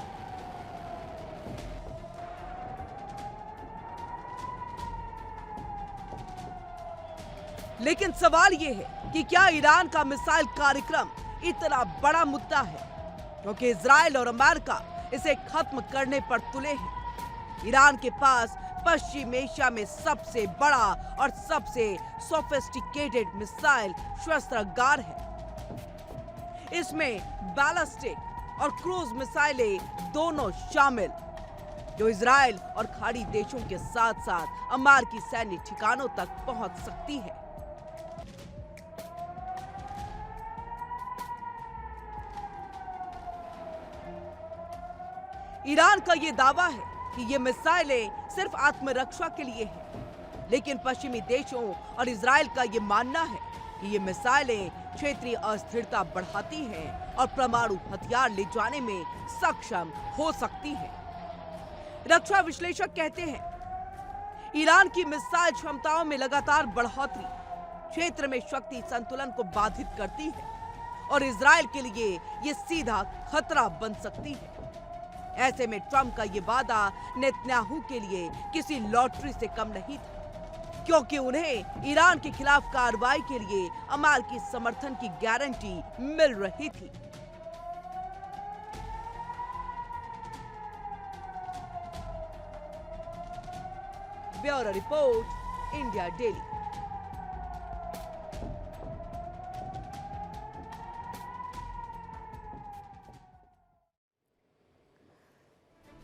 लेकिन सवाल यह है कि क्या ईरान का मिसाइल कार्यक्रम इतना बड़ा मुद्दा है, क्योंकि इजराइल और अमेरिका इसे खत्म करने पर तुले हैं। ईरान के पास पश्चिम एशिया में सबसे बड़ा और सबसे सोफिस्टिकेटेड मिसाइल शस्त्रागार है। इसमें बैलिस्टिक और क्रूज मिसाइलें दोनों शामिल, जो इजराइल और खाड़ी देशों के साथ साथ अमेरिकी सैन्य ठिकानों तक पहुंच सकती है। ईरान का यह दावा है कि ये मिसाइलें सिर्फ आत्मरक्षा के लिए हैं, लेकिन पश्चिमी देशों और इजराइल का यह मानना है कि ये मिसाइलें क्षेत्रीय अस्थिरता बढ़ाती हैं और परमाणु हथियार ले जाने में सक्षम हो सकती हैं। रक्षा विश्लेषक कहते हैं, ईरान की मिसाइल क्षमताओं में लगातार बढ़ोतरी क्षेत्र में शक्ति संतुलन को बाधित करती है और इजराइल के लिए ये सीधा खतरा बन सकती है। ऐसे में ट्रंप का ये वादा नेतन्याहू के लिए किसी लॉटरी से कम नहीं था, क्योंकि उन्हें ईरान के खिलाफ कार्रवाई के लिए अमेरिकी समर्थन की गारंटी मिल रही थी। Bureau report, India daily.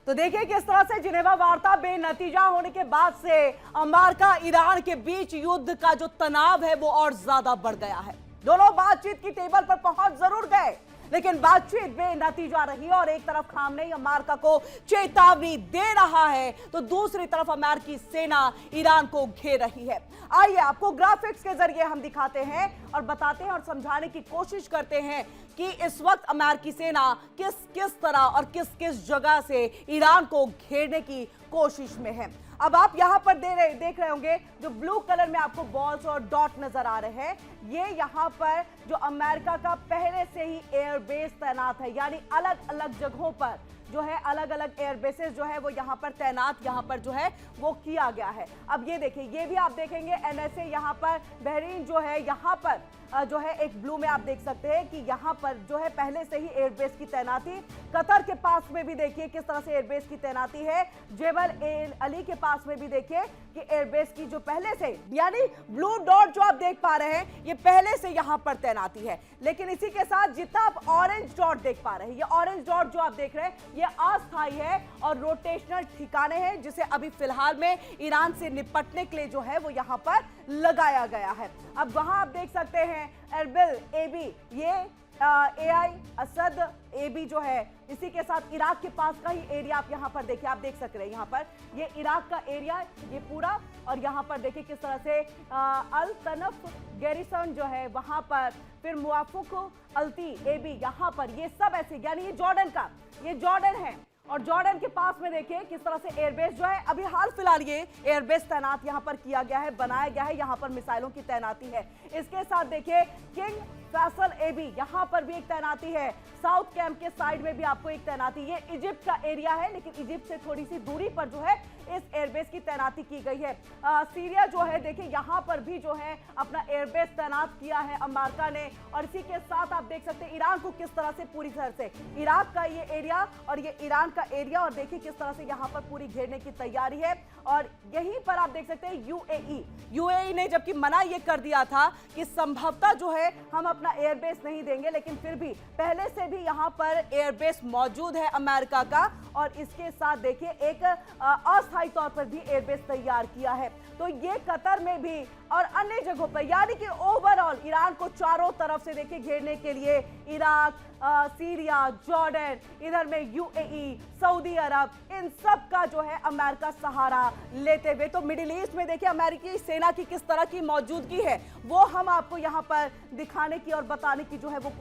तो देखिए किस तरह से जिनेवा वार्ता बेनतीजा होने के बाद से अमेरिका ईरान के बीच युद्ध का जो तनाव है वो और ज्यादा बढ़ गया है। दोनों बातचीत की टेबल पर पहुंच जरूर गए, लेकिन बातचीत बेनतीजा रही और एक तरफ खामनेई अमेरिका को चेतावनी दे रहा है तो दूसरी तरफ अमेरिकी सेना ईरान को घेर रही है। आइए आपको ग्राफिक्स के जरिए हम दिखाते हैं और बताते हैं और समझाने की कोशिश करते हैं कि इस वक्त अमेरिकी सेना किस किस तरह और किस किस जगह से ईरान को घेरने की कोशिश में है। अब आप यहां पर देख रहे होंगे जो ब्लू कलर में आपको बॉल्स और डॉट नजर आ रहे हैं, ये यहां पर जो अमेरिका का पहले से ही एयरबेस तैनात है, यानी अलग अलग जगहों पर जो है अलग अलग एयरबेसेस जो है वो यहां पर तैनात यहां पर जो है वो किया गया है। अब ये देखिए, ये भी आप देखेंगे एनएसए यहां पर बहरीन जो है यहां पर जो है एक ब्लू में आप देख सकते हैं कि यहां पर जो है पहले से ही एयरबेस की तैनाती। कतर के पास में भी देखिए किस तरह से एयरबेस की तैनाती है। जेबल अली के पास में भी देखिए कि एयरबेस की जो पहले से, यानी ब्लू डॉट जो आप देख पा रहे हैं ये पहले से यहां पर तैनाती है। लेकिन इसी के साथ जितना आप ऑरेंज डॉट देख पा रहे हैं, ये ऑरेंज डॉट जो आप देख रहे हैं ये अस्थायी है और रोटेशनल ठिकाने हैं जिसे अभी फिलहाल में ईरान से निपटने के लिए जो है वो यहां पर लगाया गया है। अब वहां आप देख सकते हैं एरबिल एबी, ये एआई असद एबी जो है, इसी के साथ इराक के पास का ही एरिया आप यहां पर देखिए, आप देख सकते हैं यहां पर ये इराक का एरिया ये पूरा, और यहां पर देखिए किस तरह से अल तनफ गैरिसन जो है वहां पर, फिर मुआफुक अल्ती एबी यहां पर, ये सब ऐसे, यानी ये जॉर्डन का, ये जॉर्डन है और जॉर्डन के पास में देखिए किस तरह से एयरबेस जो है अभी हाल फिलहाल ये एयरबेस तैनात यहां पर किया गया है, बनाया गया है, यहां पर मिसाइलों की तैनाती है। इसके साथ देखिए किंग फैसल एबी यहां पर भी एक तैनाती है। साउथ कैंप के साइड में भी आपको एक तैनाती, ये इजिप्ट का एरिया है लेकिन इजिप्ट से थोड़ी सी दूरी पर जो है इस एयरबेस की तैनाती की गई है। सीरिया जो है देखिए यहां पर भी जो है अपना एयरबेस तैनात किया है अमेरिका ने, और इसी के साथ आप देख सकते हैं ईरान को किस तरह से पूरी तरह से इराक का ये एरिया और ये ईरान का एरिया, और देखिए किस तरह से यहां पर पूरी घेरने की तैयारी है। और यहीं पर आप देख सकते हैं यूएई ने जबकि मना ये कर दिया था कि संभवतः जो है हम अपना एयरबेस नहीं देंगे, लेकिन फिर भी पहले से भी यहां पर एयरबेस मौजूद है अमेरिका का। और इसके साथ देखिए एक अस्थायी तौर पर भी एयरबेस तैयार किया है। तो ये कतर में भी और अन्य जगहों पर, यानी कि ओवरऑल ईरान को चारों तरफ से देखिए घेरने के लिए इराक, सीरिया, जॉर्डन, इधर में यूएई, सऊदी अरब, इन सब का जो है अमेरिका सहारा लेते हुए, तो मिडिल ईस्ट में देखिए अमेरिकी सेना की किस तरह की मौजूदगी है वो हम आपको यहां पर दिखाने की और बताने की जो है वो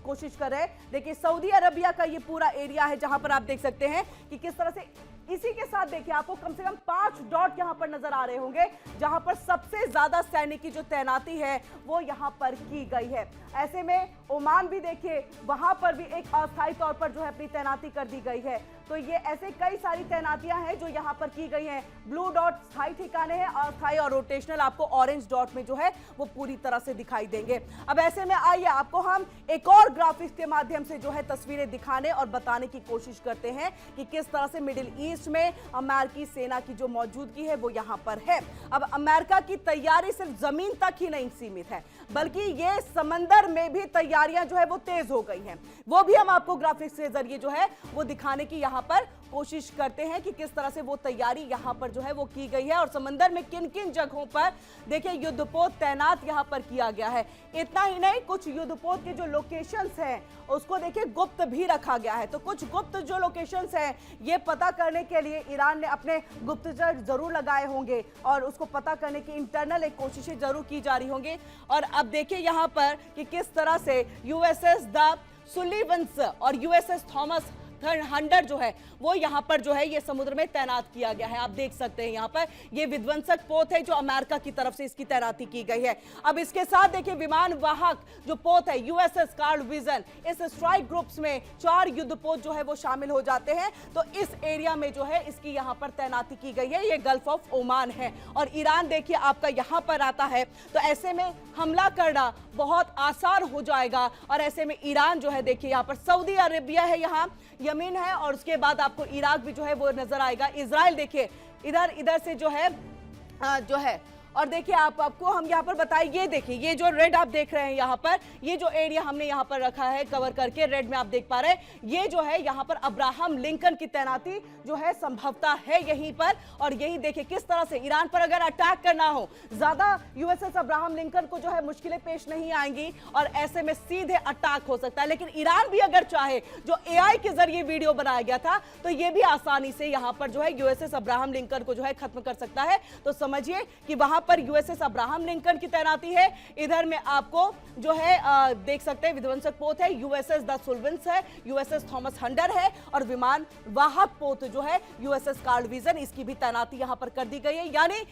कोशिश कर रहे हैं। देखिए सऊदी अरबिया का ये पूरा एरिया है जहां पर आप देख सकते हैं कि किस तरह से, इसी के साथ देखिए आपको कम से कम 5 डॉट यहां पर नजर आ रहे होंगे जहां पर सबसे ज्यादा सैनिक की जो तैनाती है वो यहां पर की गई है। ऐसे में ओमान भी देखिए वहां पर भी एक अस्थायी तौर पर जो है अपनी तैनाती कर दी गई है। तो ये ऐसे कई सारी तैनातियां हैं जो यहां पर की गई हैं। ब्लू डॉट स्थायी ठिकाने हैं, अस्थायी और रोटेशनल आपको ऑरेंज डॉट में जो है वो पूरी तरह से दिखाई देंगे। अब ऐसे में आइए आपको हम एक और ग्राफिक्स के माध्यम से जो है तस्वीरें दिखाने और बताने की कोशिश करते हैं कि किस तरह से मिडिल ईस्ट में अमेरिकी सेना की जो मौजूदगी है वो यहां पर है। अब अमेरिका की तैयारी सिर्फ जमीन तक ही नहीं सीमित है, बल्कि ये समंदर में भी तैयारियां जो है वो तेज हो गई हैं। वो भी हम आपको ग्राफिक्स के जरिए जो है वो दिखाने की यहां पर कोशिश करते हैं कि किस तरह से वो तैयारी यहां पर जो है वो की गई है और समंदर में किन किन जगहों पर देखिए युद्धपोत तैनात यहां पर किया गया है। इतना ही नहीं, कुछ युद्धपोत के जो लोकेशंस हैं उसको देखिए गुप्त भी रखा गया है। तो कुछ गुप्त जो लोकेशंस हैं ये पता करने के लिए ईरान ने अपने गुप्तचर जरूर लगाए होंगे और उसको पता करने की इंटरनल एक कोशिशें जरूर की जा रही होंगी। और अब देखिए यहां पर कि किस तरह से यूएसएस द सुलिवंस और यूएसएस थॉमस हंटर जो है वो यहां पर जो है ये समुद्र में तैनात किया गया है। आप देख सकते हैं यहां पर ये विध्वंसक पोत है जो अमेरिका की तरफ से इसकी तैनाती की गई है। अब इसके साथ देखिए विमान वाहक जो पोत है यूएसएस कार्ल विजन, इस स्ट्राइक ग्रुप्स में 4 युद्धपोत जो है वो शामिल हो जाते हैं। तो इस एरिया में जो है इसकी यहां पर तैनाती की गई है। ये गल्फ ऑफ ओमान है और ईरान देखिए आपका यहां पर आता है, तो ऐसे में हमला करना बहुत आसान हो जाएगा। और ऐसे में ईरान जो है देखिए यहां पर सऊदी अरेबिया है, यहां यमन है और उसके बाद आपको इराक भी जो है वो नजर आएगा। इजराइल देखिए इधर से जो है और देखिए आपको हम यहाँ पर बताएं, ये देखिए ये जो रेड आप देख रहे हैं यहाँ पर, ये जो एरिया हमने यहाँ पर रखा है कवर करके रेड में आप देख पा रहे हैं, ये जो है यहाँ पर अब्राहम लिंकन की तैनाती जो है संभवतः है यहीं पर। और यही देखिए किस तरह से ईरान पर अगर अटैक करना हो, ज्यादा यूएसएस अब्राहम लिंकन को जो है मुश्किलें पेश नहीं आएंगी और ऐसे में सीधे अटैक हो सकता है। लेकिन ईरान भी अगर चाहे, जो एआई के जरिए वीडियो बनाया गया था, तो ये भी आसानी से यहाँ पर जो है यूएसएस अब्राहम लिंकन को जो है खत्म कर सकता है। तो समझिए कि वहां पर यूएसएस अब्राहम लिंकन की तैनाती है। इधर में आपको जो है देख सकते हैं विध्वंसक पोत है यूएसएस द सुलिवंस है, यूएसएस थॉमस हंटर है और विमान वाहक पोत जो है यूएसएस कार्ल विजन, इसकी भी तैनाती यहां पर कर दी गई है। यानी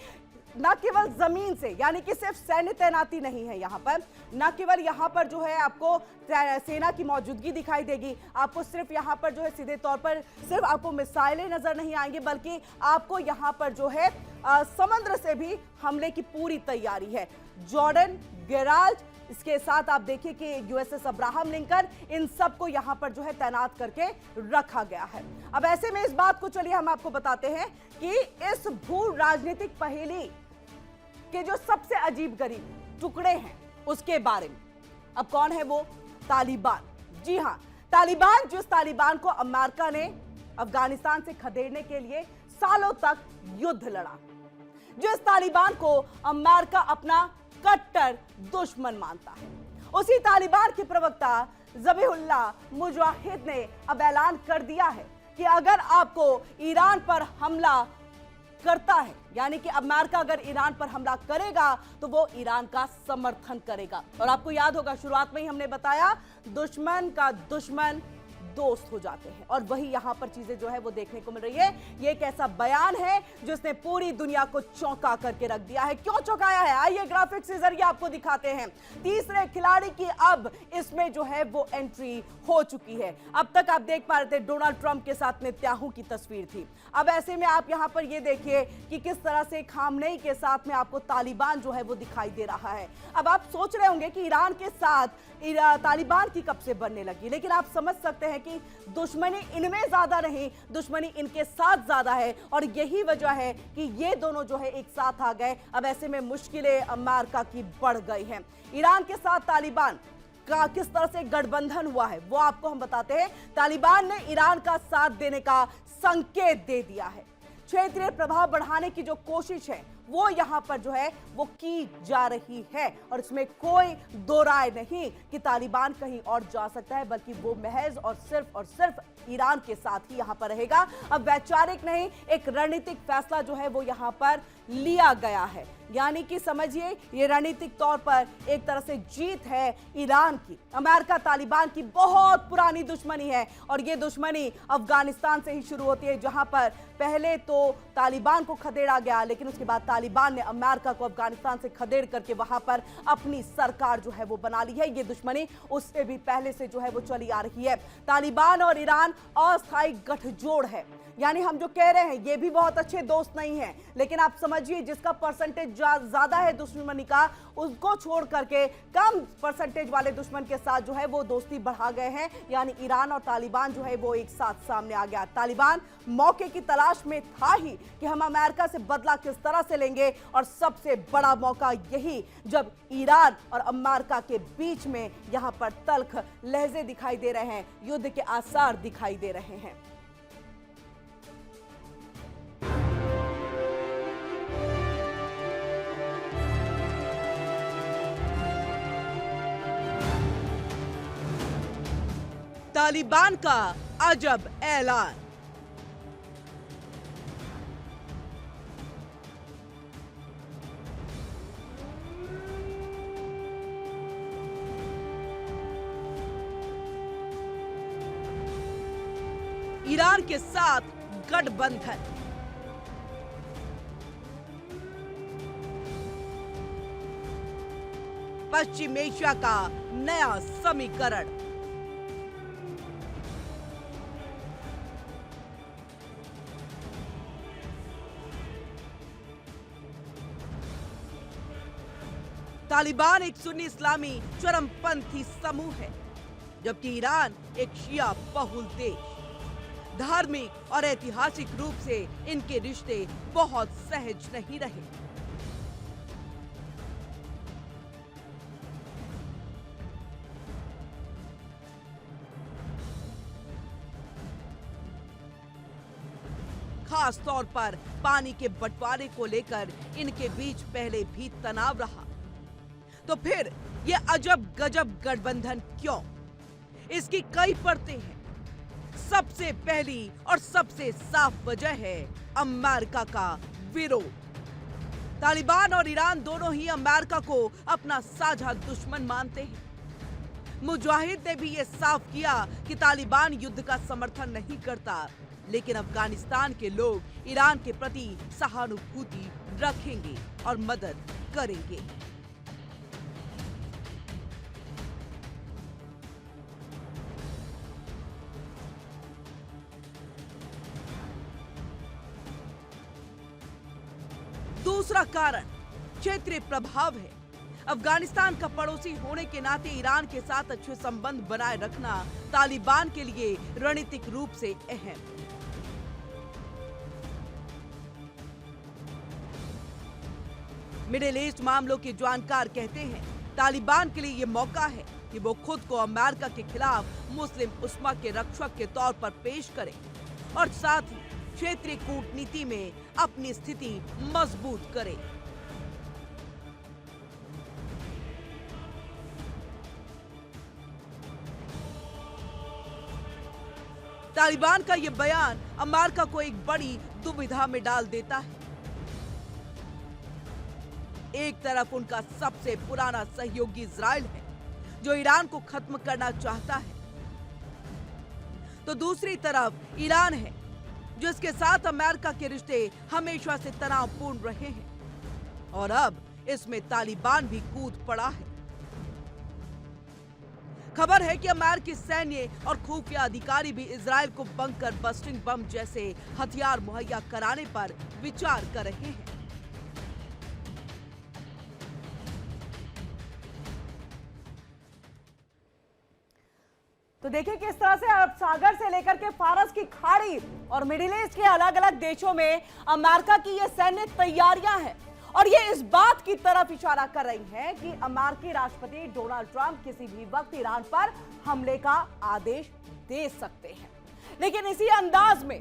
न केवल जमीन से, यानी कि सिर्फ सैन्य तैनाती नहीं है यहां पर, न केवल यहां पर जो है आपको सेना की मौजूदगी दिखाई देगी, आपको सिर्फ यहां पर जो है सीधे तौर पर सिर्फ आपको मिसाइलें नजर नहीं आएंगी, बल्कि आपको यहां पर जो है समुद्र से भी हमले की पूरी तैयारी है। जॉर्डन, गेराल्ड, इसके साथ आप देखिए कि यूएसएस अब्राहम लिंकन, इन सब को यहां पर जो है तैनात करके रखा गया है। अब ऐसे में इस बात को चलिए हम आपको बताते हैं कि इस भू राजनीतिक पहेली के जो सबसे अजीब गरीब टुकड़े हैं उसके बारे में। अब कौन है वो? तालिबान। जी हां, तालिबान, जिस तालिबान को अमेरिका ने अफगानिस्तान से खदेड़ने के लिए सालों तक युद्ध लड़ा, जिस तालिबान को अमेरिका अपना कट्टर दुश्मन मानता है, उसी तालिबान के प्रवक्ता ज़बीहुल्लाह मुजाहिद ने अब ऐलान कर दिया है कि अगर आपको ईरान पर हमला करता है, यानी कि अमेरिका अगर ईरान पर हमला करेगा तो वो ईरान का समर्थन करेगा। और आपको याद होगा शुरुआत में ही हमने बताया, दुश्मन का दुश्मन दोस्त हो जाते हैं और वही यहां पर चीजें जो है वो देखने को मिल रही है। ये एक ऐसा बयान है जिसने पूरी दुनिया को चौंका करके रख दिया है। क्यों चौंकाया है, आइए ग्राफिक्स के जरिए आपको दिखाते हैं। तीसरे खिलाड़ी की अब इसमें जो है वो एंट्री हो चुकी है। अब तक आप देख पा रहे थे डोनाल्ड ट्रंप के साथ नेतन्याहू की तस्वीर थी, अब ऐसे में आप यहां पर ये देखिए कि किस तरह से खामनेई के साथ में आपको तालिबान जो है वो दिखाई दे रहा है। अब आप सोच रहे होंगे कि ईरान के साथ तालिबान की कब से बनने लगी, लेकिन आप समझ सकते हैं कि दुश्मनी इनमें ज्यादा नहीं, दुश्मनी इनके साथ ज्यादा है और यही वजह है कि ये दोनों जो है एक साथ आ गए। अब ऐसे में मुश्किलें अमेरिका की बढ़ गई हैं। ईरान के साथ तालिबान का किस तरह से गठबंधन हुआ है वो आपको हम बताते हैं। तालिबान ने ईरान का साथ देने का संकेत दे दिया है। क्षेत्रीय प्रभाव बढ़ाने की जो कोशिश है वो यहां पर जो है वो की जा रही है। और इसमें कोई दो राय नहीं कि तालिबान कहीं और जा सकता है, बल्कि वो महज और सिर्फ ईरान के साथ ही यहां पर रहेगा। अब वैचारिक नहीं, एक रणनीतिक फैसला जो है वो यहां पर लिया गया है। यानी कि समझिए ये रणनीतिक तौर पर एक तरह से जीत है ईरान की। अमेरिका तालिबान की बहुत पुरानी दुश्मनी है और ये दुश्मनी अफगानिस्तान से ही शुरू होती है, जहां पर पहले तो तालिबान को खदेड़ा गया, लेकिन उसके बाद तालिबान ने अमेरिका को अफगानिस्तान से खदेड़ करके वहां पर अपनी सरकार जो है वो बना ली है। ये दुश्मनी उससे भी पहले से जो है वो चली आ रही है। तालिबान और ईरान अस्थायी गठजोड़ है, यानी हम जो कह रहे हैं ये भी बहुत अच्छे दोस्त नहीं हैं, लेकिन आप समझिए जिसका परसेंटेज ज्यादा है दुश्मनी का, उसको छोड़ करके कम परसेंटेज वाले दुश्मन के साथ जो है वो दोस्ती बढ़ा गए हैं। यानी ईरान और तालिबान जो है वो एक साथ सामने आ गया। तालिबान मौके की तलाश में था ही कि हम अमेरिका से बदला किस तरह से लेंगे, और सबसे बड़ा मौका यही जब ईरान और अमेरिका के बीच में यहां पर तल्ख लहजे दिखाई दे रहे हैं, युद्ध के आसार दिखाई दे रहे हैं। तालिबान का अजब ऐलान। ईरान के साथ गठबंधन। पश्चिम एशिया का नया समीकरण। तालिबान एक सुन्नी इस्लामी चरमपंथी समूह है, जबकि ईरान एक शिया बहुल देश। धार्मिक और ऐतिहासिक रूप से इनके रिश्ते बहुत सहज नहीं रहे। खास तौर पर पानी के बंटवारे को लेकर इनके बीच पहले भी तनाव रहा, तो फिर ये अजब गजब गठबंधन क्यों? इसकी कई परतें हैं। सबसे पहली और सबसे साफ वजह है अमेरिका का विरोध। तालिबान और ईरान दोनों ही अमेरिका को अपना साझा दुश्मन मानते हैं। मुजाहिद ने भी ये साफ किया कि तालिबान युद्ध का समर्थन नहीं करता, लेकिन अफगानिस्तान के लोग ईरान के प्रति सहानुभूति रखेंगे और मदद करेंगे। दूसरा कारण क्षेत्रीय प्रभाव है। अफगानिस्तान का पड़ोसी होने के नाते ईरान के साथ अच्छे संबंध बनाए रखना तालिबान के लिए रणनीतिक रूप से अहम। मिडिल ईस्ट मामलों के जानकार कहते हैं तालिबान के लिए यह मौका है कि वो खुद को अमेरिका के खिलाफ मुस्लिम उस्मा के रक्षक के तौर पर पेश करे और साथ ही क्षेत्रीय कूटनीति में अपनी स्थिति मजबूत करे। तालिबान का यह बयान अमेरिका को एक बड़ी दुविधा में डाल देता है। एक तरफ उनका सबसे पुराना सहयोगी इजराइल है, जो ईरान को खत्म करना चाहता है, तो दूसरी तरफ ईरान है, जिसके साथ अमेरिका के रिश्ते हमेशा से तनावपूर्ण रहे हैं, और अब इसमें तालिबान भी कूद पड़ा है। खबर है कि अमेरिकी सैन्य और खुफिया अधिकारी भी इजराइल को बंकर बस्टिंग बम जैसे हथियार मुहैया कराने पर विचार कर रहे हैं। तो देखिए किस तरह से अरब सागर से लेकर के फारस की खाड़ी और मिडिल ईस्ट के अलग अलग देशों में अमेरिका की ये सैन्य तैयारियां हैं, और ये इस बात की तरफ इशारा कर रही हैं कि अमेरिकी राष्ट्रपति डोनाल्ड ट्रंप किसी भी वक्त ईरान पर हमले का आदेश दे सकते हैं। लेकिन इसी अंदाज में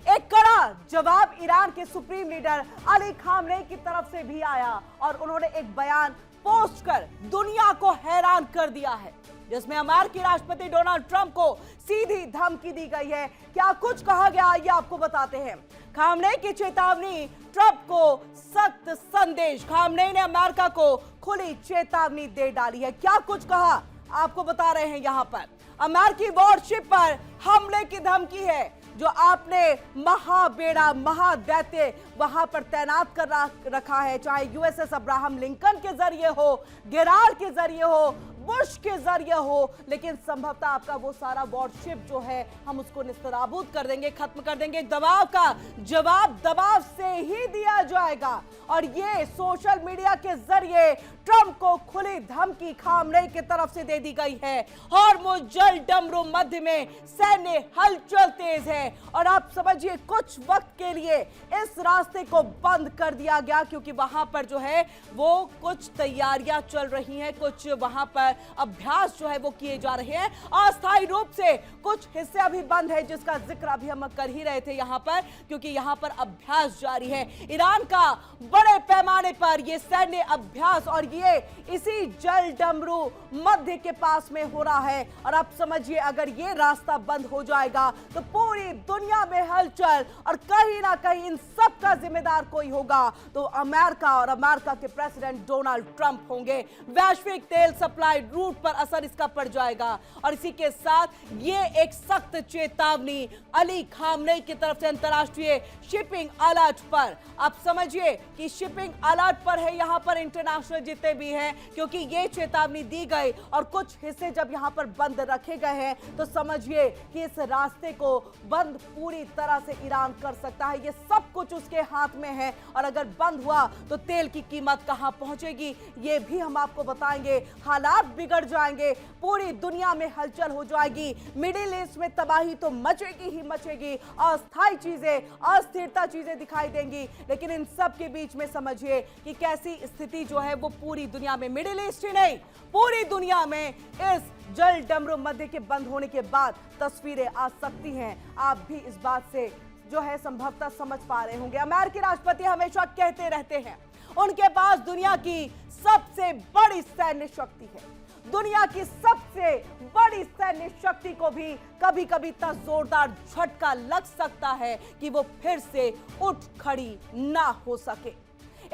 एक कड़ा जवाब ईरान के सुप्रीम लीडर अली खामनेई की तरफ से भी आया और उन्होंने एक बयान पोस्ट कर दुनिया को हैरान कर दिया है, जिसमें अमेरिकी राष्ट्रपति डोनाल्ड ट्रंप को सीधी धमकी दी गई है। क्या कुछ कहा गया ये आपको बताते हैं। खामनेई की चेतावनी, ट्रंप को सख्त संदेश। खामनेई ने अमेरिका को खुली चेतावनी दे डाली है। क्या कुछ कहा आपको बता रहे हैं। यहां पर अमेरिकी वॉरशिप पर हमले की धमकी है, जो आपने महाबेड़ा महादैत्य वहां पर तैनात कर रखा है, चाहे यूएसएस अब्राहम लिंकन के जरिए हो, गेराल्ड के जरिए हो, बुश के जरिए हो, लेकिन संभवतः आपका वो सारा वॉरशिप जो है हम उसको निस्तराबूद कर देंगे, खत्म कर देंगे। दबाव का जवाब दबाव से ही दिया जाएगा और ये सोशल मीडिया के जरिए ट्रंप को खुली धमकी खामनेई की तरफ से दे दी गई है। हॉर्मुज़ जल डमरू मध्य में सैन्य हलचल तेज है और आप समझिए कुछ वक्त के लिए इस रास्ते को बंद कर दिया गया, क्योंकि वहां पर जो है वो कुछ तैयारियां चल रही हैं, कुछ वहां पर अभ्यास जो है वो किए जा रहे हैं। अस्थायी रूप से कुछ हिस्से अभी बंद है, जिसका जिक्र अभी हम कर ही रहे थे यहां पर, क्योंकि यहां पर अभ्यास जारी है। ईरान का बड़े पैमाने पर यह सैन्य अभ्यास और ये इसी जल डमरू मध्य के पास में हो रहा है। और आप समझिए अगर ये रास्ता बंद हो जाएगा तो पूरी दुनिया में हलचल, और कहीं ना कहीं इन सब का जिम्मेदार कोई होगा तो अमेरिका और अमेरिका के प्रेसिडेंट डोनाल्ड ट्रंप होंगे। वैश्विक तेल सप्लाई रूट पर असर इसका पड़ जाएगा और इसी के साथ ये एक सख्त चेतावनी अली खामनेई की तरफ से अंतरराष्ट्रीय शिपिंग अलर्ट पर। आप समझिए कि शिपिंग अलर्ट पर है यहां पर इंटरनेशनल जितने भी हैं, क्योंकि ये चेतावनी दी गई और कुछ हिस्से जब यहां पर बंद रखे गए हैं तो समझिए कि इस रास्ते को बंद पूरी तरह से ईरान कर सकता है। ये सब कुछ उसके हाथ में है और अगर बंद हुआ तो तेल की कीमत कहां पहुंचेगी ये भी हम आपको बताएंगे। हालात बिगड़ जाएंगे, पूरी दुनिया में हलचल हो जाएगी, मिडिल ईस्ट में तबाही तो मचेगी ही मचेगी, अस्थायी चीजें, अस्थिरता चीजें दिखाई देंगी। लेकिन इन सब के बीच में समझिए कि कैसी स्थिति जो है वो पूरी दुनिया में, मिडिल ईस्ट ही नहीं पूरी दुनिया में इस जल डमरू मध्य के बंद होने के बाद तस्वीरें आ सकती हैं। आप भी इस बात से जो है संभवतः समझ पा रहे होंगे। अमेरिकी राष्ट्रपति हमेशा कहते रहते हैं उनके पास दुनिया की सबसे बड़ी सैन्य शक्ति है। दुनिया की सबसे बड़ी सैन्य शक्ति को भी कभी कभी इतना जोरदार झटका लग सकता है कि वो फिर से उठ खड़ी ना हो सके।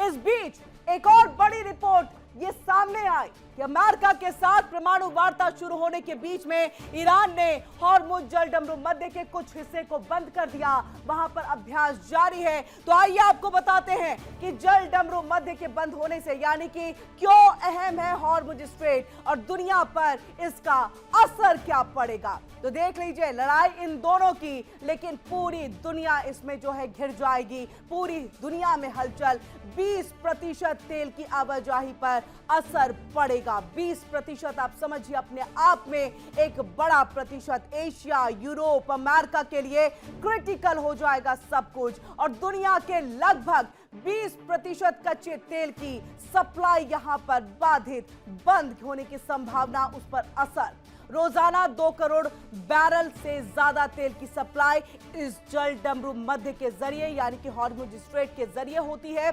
इस बीच एक और बड़ी रिपोर्ट ये सामने आई कि अमेरिका के साथ परमाणु वार्ता शुरू होने के बीच में ईरान ने हॉर्मुज़ जल डमरू मध्य के कुछ हिस्से को बंद कर दिया, वहां पर अभ्यास जारी है। तो आइए आपको बताते हैं कि जल डमरू मध्य के बंद होने से यानी कि क्यों अहम है हॉर्मुज़ स्ट्रेट और दुनिया पर इसका असर क्या पड़ेगा। तो देख लीजिए लड़ाई इन दोनों की, लेकिन पूरी दुनिया इसमें जो है घिर जाएगी, पूरी दुनिया में हलचल। 20% तेल की आवाजाही पर असर पड़ेगा। 20% आप समझिए अपने आप में एक बड़ा प्रतिशत। एशिया, यूरोप, अमेरिका के लिए क्रिटिकल हो जाएगा सब कुछ और दुनिया के लगभग 20% कच्चे तेल की सप्लाई यहां पर बाधित, बंद होने की संभावना, उस पर असर। रोजाना 2 करोड़ बैरल से ज्यादा तेल की सप्लाई इस जल डमरू मध्य के जरिए यानी कि हॉर्मुज़ स्ट्रेट के जरिए होती है।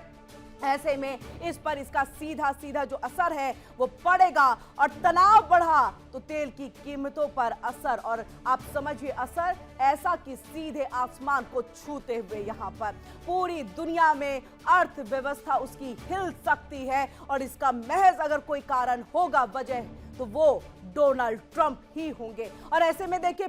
ऐसे में इस पर इसका सीधा सीधा जो असर है वो पड़ेगा और तनाव बढ़ा तो तेल की कीमतों पर असर। और आप समझिए असर ऐसा कि सीधे आसमान को छूते हुए यहां पर पूरी दुनिया में अर्थव्यवस्था उसकी हिल सकती है और इसका महज अगर कोई कारण होगा वजह तो वो डोनाल्ड ट्रंप ही होंगे। और ऐसे में देखिए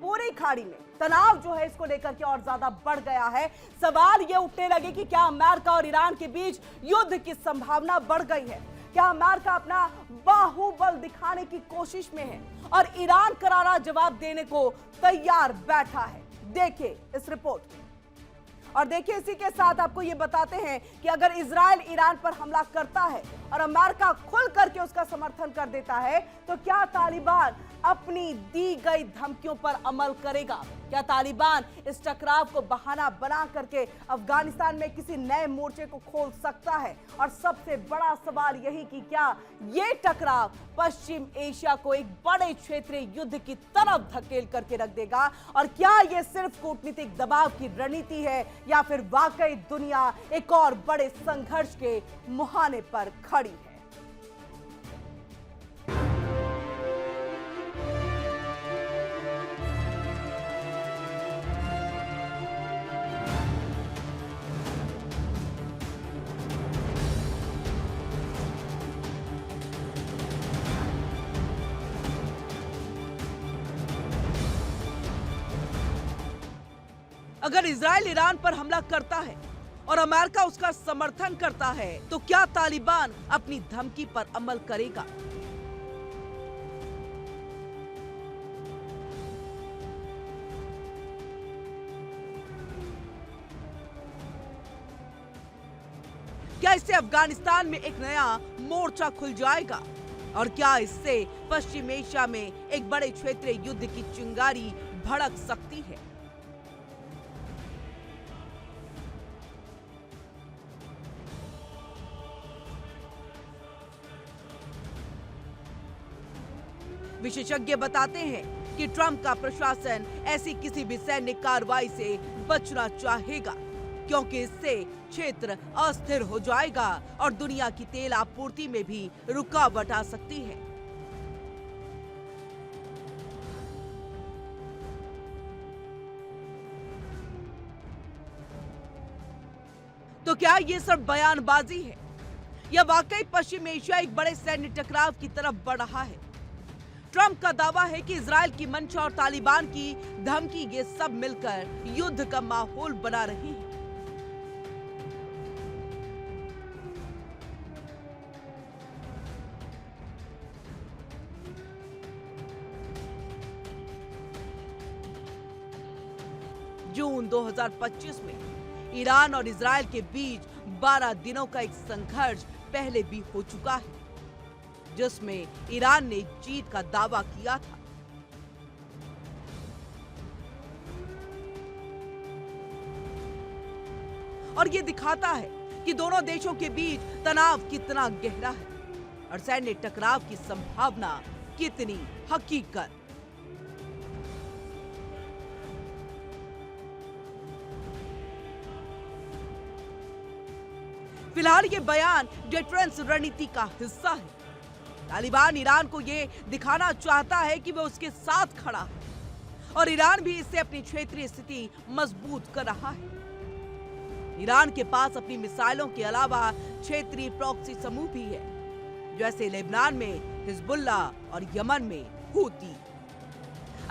पूरी खाड़ी में तनाव जो है इसको लेकर के और ज्यादा बढ़ गया है। सवाल ये उठने लगे कि क्या अमेरिका और ईरान के बीच युद्ध की संभावना बढ़ गई है। क्या अमेरिका अपना बाहुबल दिखाने की कोशिश में है और ईरान करारा जवाब देने को तैयार बैठा है। देखिए इस रिपोर्ट। और देखिए इसी के साथ आपको ये बताते हैं कि अगर इजराइल ईरान पर हमला करता है और अमेरिका खुल करके उसका समर्थन कर देता है तो क्या तालिबान अपनी दी गई धमकियों पर अमल करेगा? क्या तालिबान इस टकराव को बहाना बना करके अफगानिस्तान में किसी नए मोर्चे को खोल सकता है? और सबसे बड़ा सवाल यही कि क्या ये टकराव पश्चिम एशिया को एक बड़े क्षेत्रीय युद्ध की तरफ धकेल करके रख देगा? और क्या ये सिर्फ कूटनीतिक दबाव की रणनीति है या फिर वाकई दुनिया एक और बड़े संघर्ष के मुहाने पर खड़ी है? अगर इजराइल ईरान पर हमला करता है और अमेरिका उसका समर्थन करता है तो क्या तालिबान अपनी धमकी पर अमल करेगा? क्या इससे अफगानिस्तान में एक नया मोर्चा खुल जाएगा? और क्या इससे पश्चिम एशिया में एक बड़े क्षेत्रीय युद्ध की चिंगारी भड़क सकती है? विशेषज्ञ बताते हैं कि ट्रंप का प्रशासन ऐसी किसी भी सैन्य कार्रवाई से बचना चाहेगा क्योंकि इससे क्षेत्र अस्थिर हो जाएगा और दुनिया की तेल आपूर्ति में भी रुकावट आ सकती है। तो क्या ये सब बयानबाजी है या वाकई पश्चिम एशिया एक बड़े सैन्य टकराव की तरफ बढ़ रहा है? ट्रंप का दावा है कि इजराइल की मंशा और तालिबान की धमकी ये सब मिलकर युद्ध का माहौल बना रही है। जून 2025 में ईरान और इजराइल के बीच 12 दिनों का एक संघर्ष पहले भी हो चुका है जिसमें ईरान ने जीत का दावा किया था। और ये दिखाता है कि दोनों देशों के बीच तनाव कितना गहरा है और सैन्य टकराव की संभावना कितनी हकीकत। फिलहाल ये बयान डिफेंस रणनीति का हिस्सा है। तालिबान ईरान को ये दिखाना चाहता है कि वह उसके साथ खड़ा है और ईरान भी इससे अपनी क्षेत्रीय स्थिति मजबूत कर रहा है। ईरान के पास अपनी मिसाइलों के अलावा क्षेत्रीय प्रॉक्सी समूह भी है, जैसे लेबनान में हिजबुल्ला और यमन में हूती।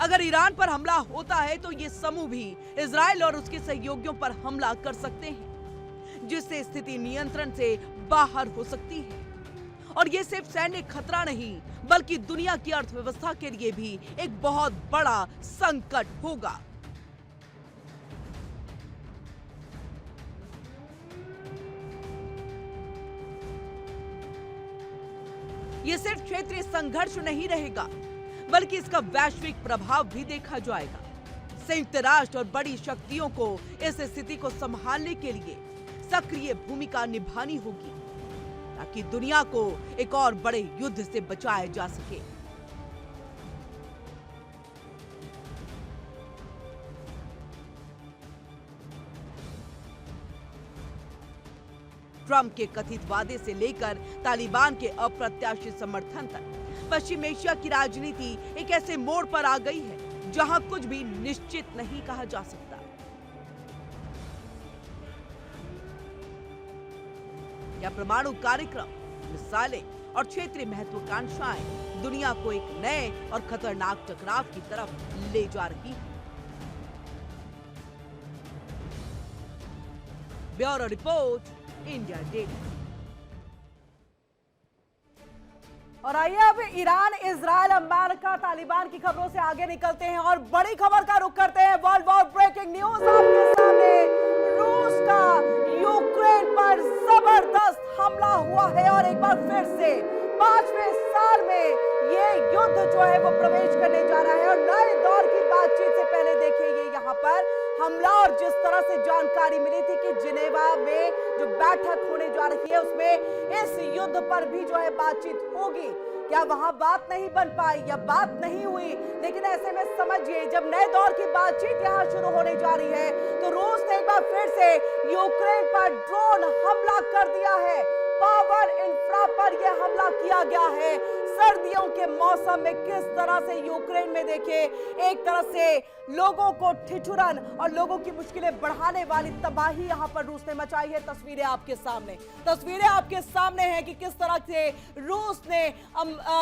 अगर ईरान पर हमला होता है तो ये समूह भी इजराइल और उसके सहयोगियों पर हमला कर सकते हैं, जिससे स्थिति नियंत्रण से बाहर हो सकती है। और ये सिर्फ सैन्य खतरा नहीं बल्कि दुनिया की अर्थव्यवस्था के लिए भी एक बहुत बड़ा संकट होगा। ये सिर्फ क्षेत्रीय संघर्ष नहीं रहेगा बल्कि इसका वैश्विक प्रभाव भी देखा जाएगा। संयुक्त राष्ट्र और बड़ी शक्तियों को इस स्थिति को संभालने के लिए सक्रिय भूमिका निभानी होगी ताकि दुनिया को एक और बड़े युद्ध से बचाया जा सके। ट्रंप के कथित वादे से लेकर तालिबान के अप्रत्याशित समर्थन तक पश्चिम एशिया की राजनीति एक ऐसे मोड़ पर आ गई है जहां कुछ भी निश्चित नहीं कहा जा सकता। यह परमाणु कार्यक्रम, मिसाइलें और क्षेत्रीय महत्वाकांक्षाएं दुनिया को एक नए और खतरनाक टकराव की तरफ ले जा रही है। Bureau report, India daily. और आइए अब ईरान, इजराइल, अमेरिका, तालिबान की खबरों से आगे निकलते हैं और बड़ी खबर का रुख करते हैं। वर्ल्ड वॉर ब्रेकिंग न्यूज आपके सामने। रूस का यूक्रेन पर जबरदस्त हमला हुआ है और एक बार फिर से 5वें साल में ये युद्ध जो है वो प्रवेश करने जा रहा है। और नए दौर की बातचीत से पहले देखिए ये यहाँ पर हमला और जिस तरह से जानकारी मिली थी कि जिनेवा में जो बैठक होने जा रही है उसमें इस युद्ध पर भी जो है बातचीत होगी, क्या वहां बात नहीं बन पाई या बात नहीं हुई। लेकिन ऐसे में समझिए जब नए दौर की बातचीत यहां शुरू होने जा रही है तो रूस ने एक बार फिर से यूक्रेन पर ड्रोन हमला कर दिया है। पावर इंफ्रा पर यह हमला किया गया है। सर्दियों के मौसम में किस तरह से यूक्रेन में देखिए एक तरह से लोगों को ठिठुरन और लोगों की मुश्किलें बढ़ाने वाली तबाही यहां पर रूस ने मचाई है। तस्वीरें आपके सामने हैं कि किस तरह से रूस ने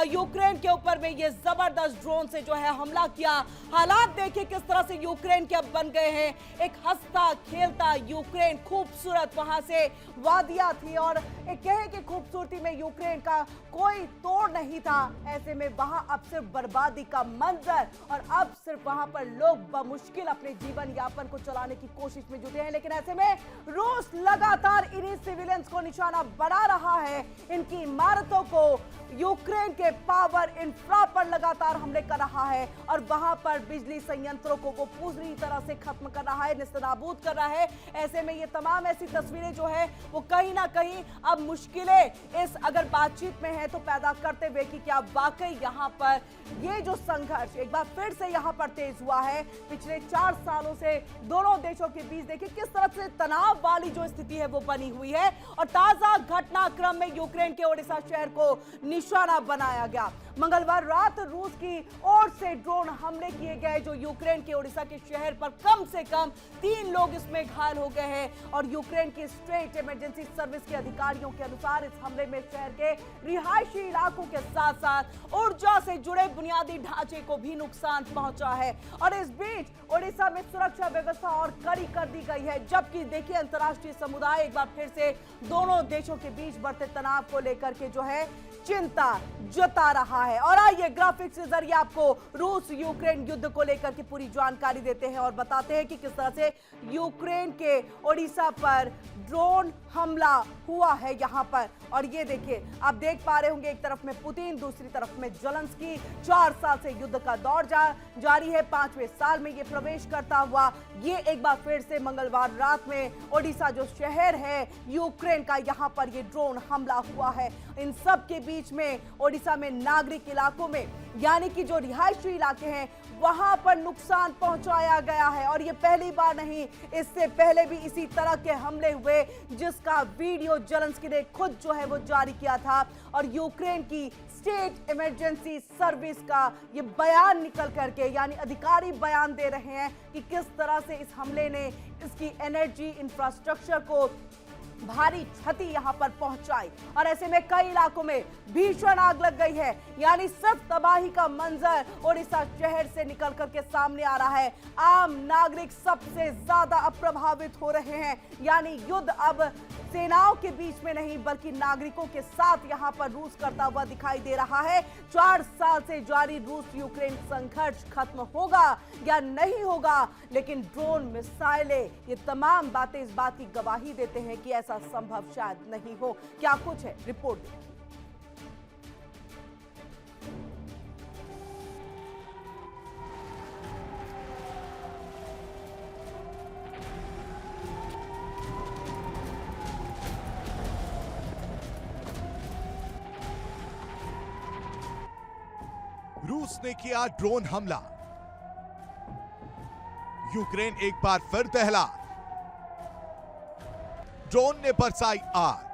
यूक्रेन के ऊपर में ये जबरदस्त ड्रोन से जो है हमला किया। हालात देखिए किस तरह से यूक्रेन के अब बन गए हैं एक हंसता खेलता यूक्रेन। खूबसूरत वहां से वादियां थी और एक कहे कि खूबसूरती में यूक्रेन का कोई तोड़ नहीं था। ऐसे में वहां अब सिर्फ बर्बादी का मंजर और अब सिर्फ वहां पर लोग बमुश्किल अपने जीवन यापन को चलाने की कोशिश में जुटे हैं। लेकिन ऐसे में रूस लगातार इन्हीं सिविलियंस को निशाना बना रहा है। इनकी इमारतों को यूक्रेन के पावर इंफ्रा पर लगातार हमले कर रहा है और वहां पर बिजली संयंत्रों को वो पूरी तरह से खत्म कर रहा है, नेस्तनाबूद कर रहा है। ऐसे में ये तमाम ऐसी तस्वीरें जो है वो कहीं ना कहीं अब मुश्किलें इस अगर बातचीत में है तो पैदा करते हुए कि क्या वाकई यहाँ पर ये जो संघर्ष एक बार फिर से यहाँ पर तेज हुआ है। पिछले 4 सालों से दोनों देशों के बीच देखिए किस तरह से तनाव वाली जो स्थिति है वो बनी हुई है और ताजा घटनाक्रम में यूक्रेन के ओडिशा शहर को निशाना बनाया गया। मंगलवार रात रूस की ओर से ड्रोन हमले किए गए जो यूक्रेन के ओडिशा के शहर पर कम से कम 3 लोग इसमें घायल हो गए हैं। और यूक्रेन की स्टेट इमरजेंसी सर्विस के अधिकारियों के अनुसार इस हमले में शहर के रिहायशी इलाकों के साथ साथ ऊर्जा से जुड़े बुनियादी ढांचे को भी नुकसान पहुंचा है। और इस बीच ओडिशा में सुरक्षा व्यवस्था और कड़ी कर दी गई है। जबकि देखिए अंतर्राष्ट्रीय समुदाय एक बार फिर से दोनों देशों के बीच बढ़ते तनाव को लेकर के जो है चिंता जता रहा है। और आइए ग्राफिक्स के जरिए आपको रूस यूक्रेन युद्ध को लेकर के पूरी जानकारी देते हैं और बताते हैं कि किस तरह से यूक्रेन के ओडिशा पर ड्रोन हमला हुआ है यहां पर। और ये देखिए आप देख पा रहे होंगे एक तरफ में पुतिन दूसरी तरफ में ज़ेलेंस्की। 4 साल से युद्ध का दौर जारी है। 5वें साल में ये प्रवेश करता हुआ ये एक बार फिर से मंगलवार रात में ओडिशा जो शहर है यूक्रेन का यहां पर ये ड्रोन हमला हुआ है। इन सब के बीच में ओडिशा में नागरिक इलाकों में यानी कि जो रिहायशी इलाके हैं वहां पर नुकसान पहुंचाया गया है। और ये पहली बार नहीं, इससे पहले भी इसी तरह के हमले हुए जिसका वीडियो ज़ेलेंस्की ने खुद जो है वो जारी किया था। और यूक्रेन की स्टेट इमरजेंसी सर्विस का ये बयान निकल करके यानी अधिकारी बयान दे रहे हैं कि किस तरह से इस हमले ने इसकी एनर्जी इंफ्रास्ट्रक्चर को भारी क्षति यहां पर पहुंचाई। और ऐसे में कई इलाकों में भीषण आग लग गई है यानी सिर्फ तबाही का मंजर ओडिशा शहर से निकल करके सामने आ रहा है। आम नागरिक सबसे ज्यादा अब प्रभावित हो रहे हैं यानी युद्ध अब सेनाओं के बीच में नहीं बल्कि नागरिकों के साथ यहां पर रूस करता हुआ दिखाई दे रहा है। 4 साल से जारी रूस यूक्रेन संघर्ष खत्म होगा या नहीं होगा, लेकिन ड्रोन मिसाइलें ये तमाम बातें इस बात की गवाही देते हैं कि ऐसा संभव शायद नहीं हो। क्या कुछ है रिपोर्ट देखिए। रूस ने किया ड्रोन हमला, यूक्रेन एक बार फिर दहला, ड्रोन ने बरसाई आग।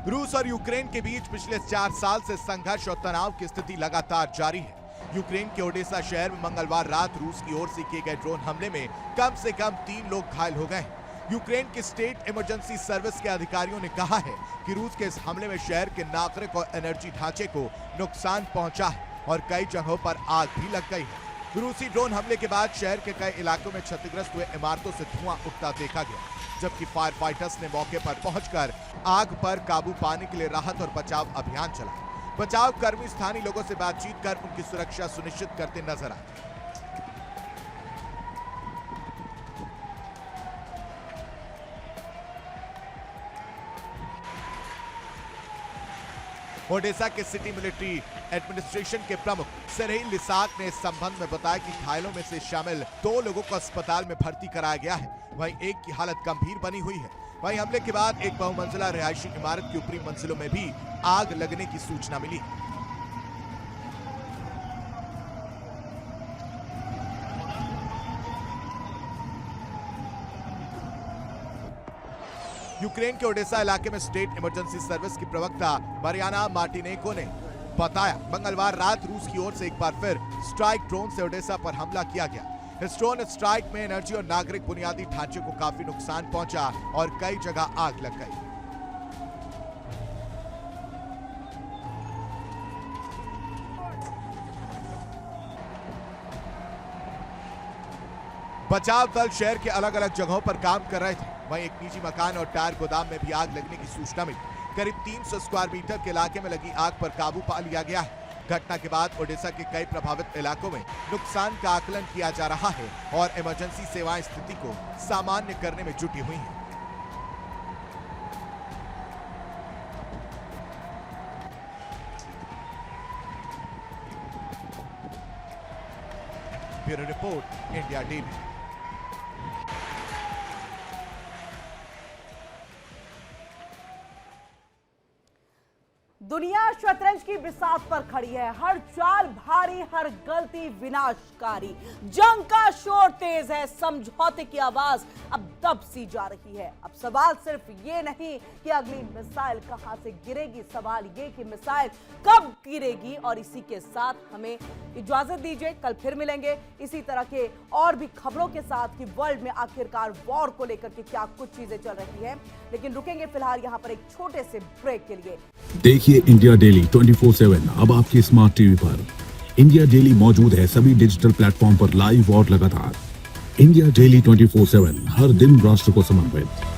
रूस और यूक्रेन के बीच पिछले 4 साल से संघर्ष और तनाव की स्थिति लगातार जारी है। यूक्रेन के ओडेसा शहर में मंगलवार रात रूस की ओर से किए गए ड्रोन हमले में कम से कम 3 लोग घायल हो गए। यूक्रेन की स्टेट इमरजेंसी सर्विस के अधिकारियों ने कहा है कि रूस के इस हमले में शहर के नागरिक और एनर्जी ढांचे को नुकसान पहुंचा है और कई जगहों पर आग भी लग गई है। रूसी ड्रोन हमले के बाद शहर के कई इलाकों में क्षतिग्रस्त हुए इमारतों से धुआं उठता देखा गया, जबकि फायर फाइटर्स ने मौके पर पहुंचकर आग पर काबू पाने के लिए राहत और बचाव अभियान चलाया। बचाव कर्मी स्थानीय लोगों से बातचीत कर उनकी सुरक्षा सुनिश्चित करते नजर आए। ओडेसा के सिटी मिलिट्री एडमिनिस्ट्रेशन के प्रमुख सेरहिल लिसाक ने इस संबंध में बताया कि घायलों में से शामिल 2 लोगों को अस्पताल में भर्ती कराया गया है, वहीं एक की हालत गंभीर बनी हुई है। वहीं हमले के बाद एक बहुमंजिला रिहायशी इमारत की ऊपरी मंजिलों में भी आग लगने की सूचना मिली। यूक्रेन के ओडेसा इलाके में स्टेट इमरजेंसी सर्विस की प्रवक्ता मारियाना मार्टिनेको ने बताया, मंगलवार रात रूस की ओर से एक बार फिर स्ट्राइक ड्रोन से ओडेसा पर हमला किया गया। इस ड्रोन स्ट्राइक में एनर्जी और नागरिक बुनियादी ढांचे को काफी नुकसान पहुंचा और कई जगह आग लग गई। बचाव दल शहर के अलग अलग जगहों पर काम कर रहे थे। वहीं एक निजी मकान और टायर गोदाम में भी आग लगने की सूचना मिली। करीब 300 स्क्वायर मीटर के इलाके में लगी आग पर काबू पा लिया गया है। घटना के बाद ओडेसा के कई प्रभावित इलाकों में नुकसान का आकलन किया जा रहा है और इमरजेंसी सेवाएं स्थिति को सामान्य करने में जुटी हुई हैं। Bureau report, India daily. दुनिया शतरंज की बिसात पर खड़ी है। हर चाल भारी, हर गलती विनाशकारी। जंग का शोर तेज है, समझौते की आवाज अब दब सी जा रही है। अब सवाल सिर्फ ये नहीं कि अगली मिसाइल कहां से गिरेगी, सवाल ये कि मिसाइल कब गिरेगी। और इसी के साथ हमें इजाजत दीजिए, कल फिर मिलेंगे इसी तरह के और भी खबरों के साथ कि वर्ल्ड में आखिरकार वॉर को लेकर के क्या कुछ चीजें चल रही हैं। लेकिन रुकेंगे फिलहाल यहां पर एक छोटे से ब्रेक के लिए। देखिए इंडिया डेली 24/7 अब आपकी स्मार्ट टीवी पर। इंडिया डेली मौजूद है सभी डिजिटल प्लेटफॉर्म पर लाइव और लगातार। इंडिया डेली 24/7 हर दिन राष्ट्र को समर्पित।